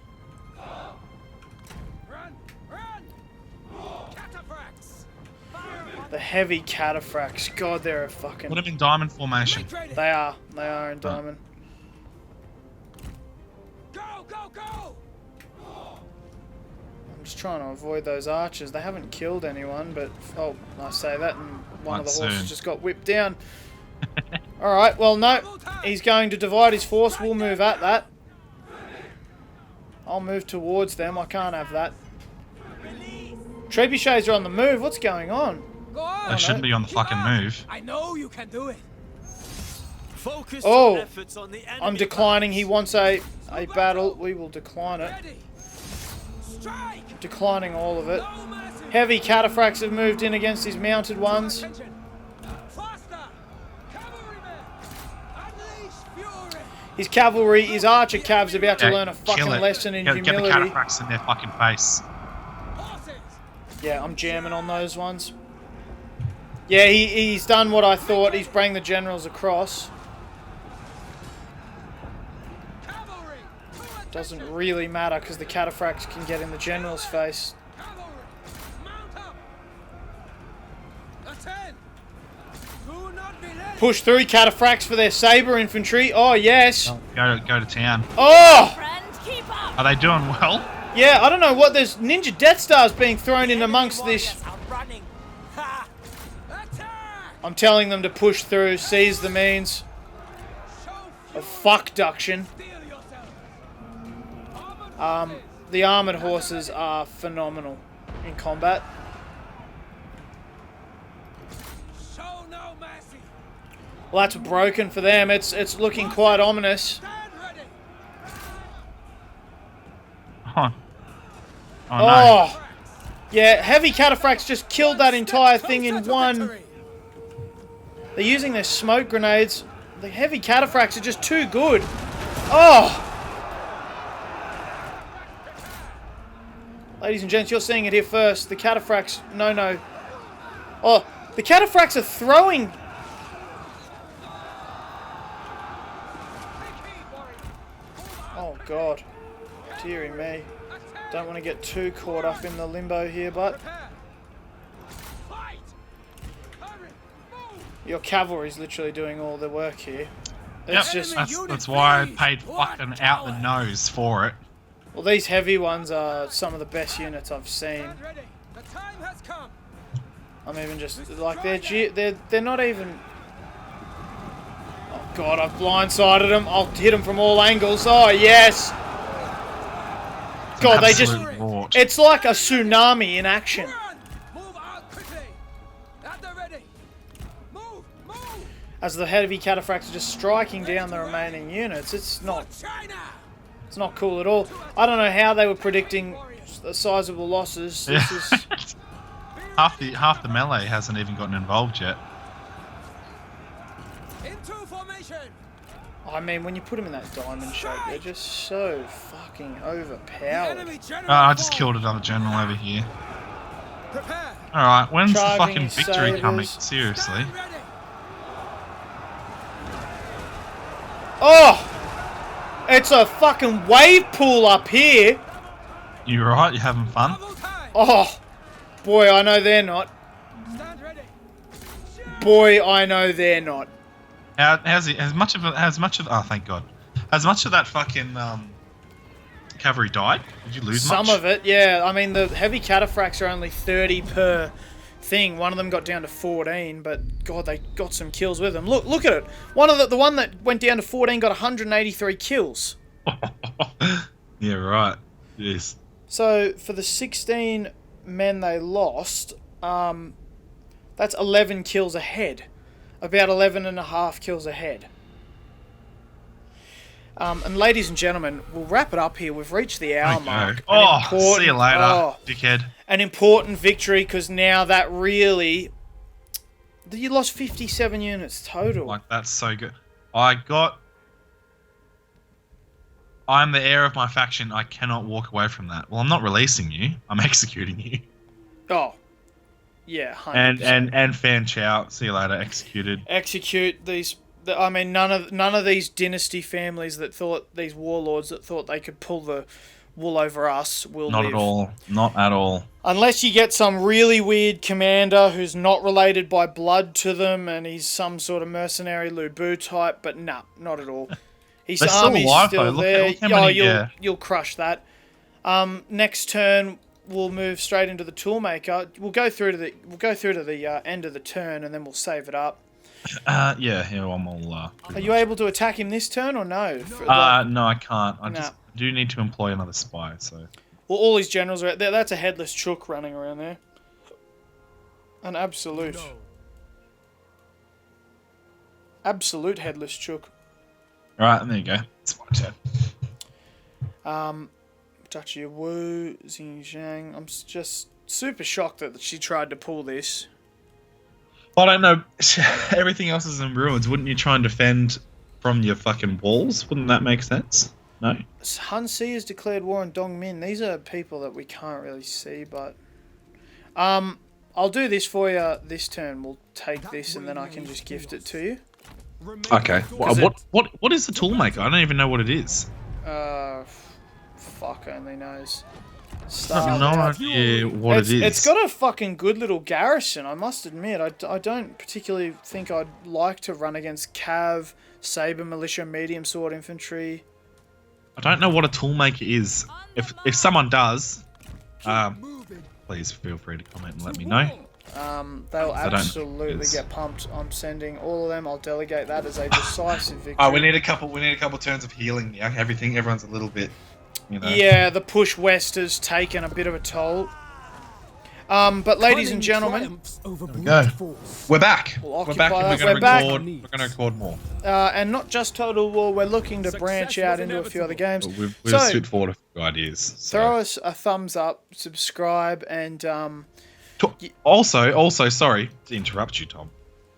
Speaker 4: Run, run. Cataphracts. Fire.
Speaker 2: The heavy cataphracts. God, they're a fucking...
Speaker 1: Put him in diamond formation.
Speaker 4: Make ready.
Speaker 2: They are in diamond.
Speaker 4: Go, go, go.
Speaker 2: I'm just trying to avoid those archers. They haven't killed anyone, but... Oh, I say that, and one of the
Speaker 1: Might
Speaker 2: horses
Speaker 1: soon.
Speaker 2: just got whipped down. Alright, well, no. He's going to divide his force. We'll move at that. I'll move towards them. I can't have that. Trebuchets are on the move. What's going on?
Speaker 4: Go on.
Speaker 1: They shouldn't be on the fucking move.
Speaker 4: I know you can do it. Focus
Speaker 2: Oh,
Speaker 4: your efforts on the enemy.
Speaker 2: I'm declining. He wants a battle. We will decline it.
Speaker 4: Ready. Strike.
Speaker 2: Declining all of it.
Speaker 4: No mercy.
Speaker 2: Heavy cataphracts have moved in against his mounted ones.
Speaker 4: Attention. Faster. Cavalrymen. Unleash fury.
Speaker 2: His cavalry, his archer cav's about to
Speaker 1: Yeah,
Speaker 2: learn a
Speaker 1: kill
Speaker 2: fucking
Speaker 1: it.
Speaker 2: lesson in
Speaker 1: Get the
Speaker 2: humility.
Speaker 1: cataphracts in their fucking face.
Speaker 4: Horses.
Speaker 2: Yeah, I'm jamming on those ones. Yeah, he's done what I thought. He's bringing the generals across.
Speaker 4: Cavalry. To attention.
Speaker 2: Doesn't really matter because the cataphracts can get in the general's face.
Speaker 4: Cavalry. Mount up. Attend. Do not be late.
Speaker 2: Push through cataphracts for their saber infantry. Oh, yes.
Speaker 1: Go to town.
Speaker 2: Oh!
Speaker 5: Friend, keep up!
Speaker 1: Are they doing well?
Speaker 2: Yeah, I don't know what. There's Ninja Death Stars being thrown in amongst this.
Speaker 4: Warriors are running. Ha. Attack.
Speaker 2: I'm telling them to push through, seize the means
Speaker 4: Show
Speaker 2: of fuckduction.
Speaker 4: Steel yourself.
Speaker 2: The armored horses are phenomenal in combat.
Speaker 4: Show no mercy.
Speaker 2: Well, that's broken for them. It's looking quite ominous.
Speaker 4: Stand ready.
Speaker 1: Oh, oh no.
Speaker 2: Oh! Yeah, heavy cataphracts just killed that entire thing in one. They're using their smoke grenades. The heavy cataphracts are just too good. Oh! Ladies and gents, you're seeing it here first. The cataphracts... No. Oh, the cataphracts are throwing... Oh, God. Deary me. Don't want to get too caught up in the limbo here, but...
Speaker 4: Fight. Hurry. Move.
Speaker 2: Your cavalry's literally doing all the work here.
Speaker 1: Yep,
Speaker 2: It's just...
Speaker 1: that's why I paid fucking out the nose for it.
Speaker 2: Well, these heavy ones are some of the best units I've seen.
Speaker 4: Stand ready. The time has come.
Speaker 2: I'm even just... Like, they're not even... Oh, God, I've blindsided them. I'll hit them from all angles. Oh, yes! God, they just...
Speaker 1: Absolute rort.
Speaker 2: It's like a tsunami in action.
Speaker 4: Run. Move out quickly. At the ready. Move. Move.
Speaker 2: As the heavy cataphracts are just striking down the remaining units. It's not cool at all. I don't know how they were predicting sizable losses. This is...
Speaker 1: half the melee hasn't even gotten involved yet.
Speaker 4: Into formation.
Speaker 2: I mean, when you put them in that diamond shape, they're just so fucking overpowered.
Speaker 4: Enemy general.
Speaker 1: I just killed another general over here.
Speaker 4: Prepare.
Speaker 1: Alright, when's the
Speaker 2: Charging
Speaker 1: fucking victory
Speaker 2: sabers.
Speaker 1: coming? Seriously?
Speaker 4: Stand ready.
Speaker 2: Oh! It's a fucking wave pool up here.
Speaker 1: You right? You having fun?
Speaker 4: Double time.
Speaker 2: Oh, boy, I know they're not.
Speaker 4: Stand ready.
Speaker 2: Boy, I know they're not.
Speaker 1: As much of oh thank God. Has much of that fucking cavalry died? Did you lose
Speaker 2: Some
Speaker 1: much?
Speaker 2: of it, yeah. I mean, the heavy cataphracts are only 30 per thing. One of them got down to 14, but God, they got some kills with them. Look at it. One of the one that went down to 14 got 183 kills.
Speaker 1: Yeah, right. Yes.
Speaker 2: So for the 16 men they lost, that's 11 kills ahead. About 11 and a half kills ahead. And ladies and gentlemen, we'll wrap it up here. We've reached the hour mark.
Speaker 1: See you later, dickhead.
Speaker 2: An important victory, because now that really... You lost 57 units total.
Speaker 1: Like, that's so good. I'm the heir of my faction. I cannot walk away from that. Well, I'm not releasing you. I'm executing you.
Speaker 2: Oh. Yeah, 100%.
Speaker 1: And Fan Chow. See you later. Executed.
Speaker 2: Execute these... I mean, none of these dynasty families that thought, these warlords that thought they could pull the wool over us will
Speaker 1: Not
Speaker 2: live.
Speaker 1: at all. Not at all.
Speaker 2: Unless you get some really weird commander who's not related by blood to them and he's some sort of mercenary Lubu type, but nah, not at all. His
Speaker 1: They're still
Speaker 2: army's
Speaker 1: alive,
Speaker 2: still
Speaker 1: though.
Speaker 2: there.
Speaker 1: Look how many,
Speaker 2: You'll crush that. Next turn we'll move straight into the toolmaker. We'll go through to the end of the turn and then we'll save it up.
Speaker 1: I'm all.
Speaker 2: Are you able to attack him this turn or no?
Speaker 1: No, I can't. I just do need to employ another spy. So.
Speaker 2: Well, all his generals are out there. That's a headless chook running around there. An absolute headless chook.
Speaker 1: All right, there you go. It's my turn.
Speaker 2: Duchy of Wu, Xinjiang. I'm just super shocked that she tried to pull this.
Speaker 1: I don't know. Everything else is in ruins. Wouldn't you try and defend from your fucking walls? Wouldn't that make sense? No?
Speaker 2: Han Si has declared war on Dongmin. These are people that we can't really see, but... I'll do this for you this turn. We'll take this and then I can just gift it to you.
Speaker 1: Okay. What is the toolmaker? I don't even know what it is.
Speaker 2: Fuck only knows.
Speaker 1: I have no idea what it is.
Speaker 2: It's got a fucking good little garrison, I must admit. I don't particularly think I'd like to run against Cav, Saber Militia, Medium Sword Infantry.
Speaker 1: I don't know what a toolmaker is. If someone does, please feel free to comment and let me know.
Speaker 2: They'll absolutely get pumped. I'm sending all of them. I'll delegate that as a decisive victory.
Speaker 1: Oh, we need a couple turns of healing. Yeah, everyone's a little bit, you know.
Speaker 2: Yeah, the push west has taken a bit of a toll. But ladies and gentlemen,
Speaker 1: We're back. We're back and we're going to record more.
Speaker 2: And not just Total War, we're looking to branch out into a few other games.
Speaker 1: We've spit forward a few ideas. So.
Speaker 2: Throw us a thumbs up, subscribe, and
Speaker 1: also, sorry to interrupt you, Tom.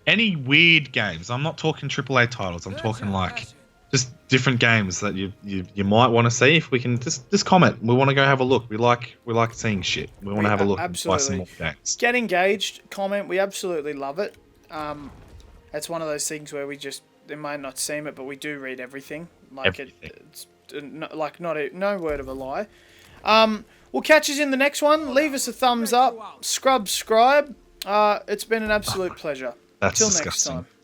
Speaker 1: Any weird games? I'm not talking AAA titles. I'm talking like just different games that you might want to see. If we can just comment, we want to go have a look. We like seeing shit. We want to have a look and buy some more games.
Speaker 2: Get engaged, comment. We absolutely love it. It's one of those things where they might not seem it, but we do read everything. Like everything. It's no word of a lie. We'll catch us in the next one. Leave us a thumbs up. Subscribe. It's been an absolute pleasure.
Speaker 1: That's
Speaker 2: Till
Speaker 1: disgusting.
Speaker 2: next time.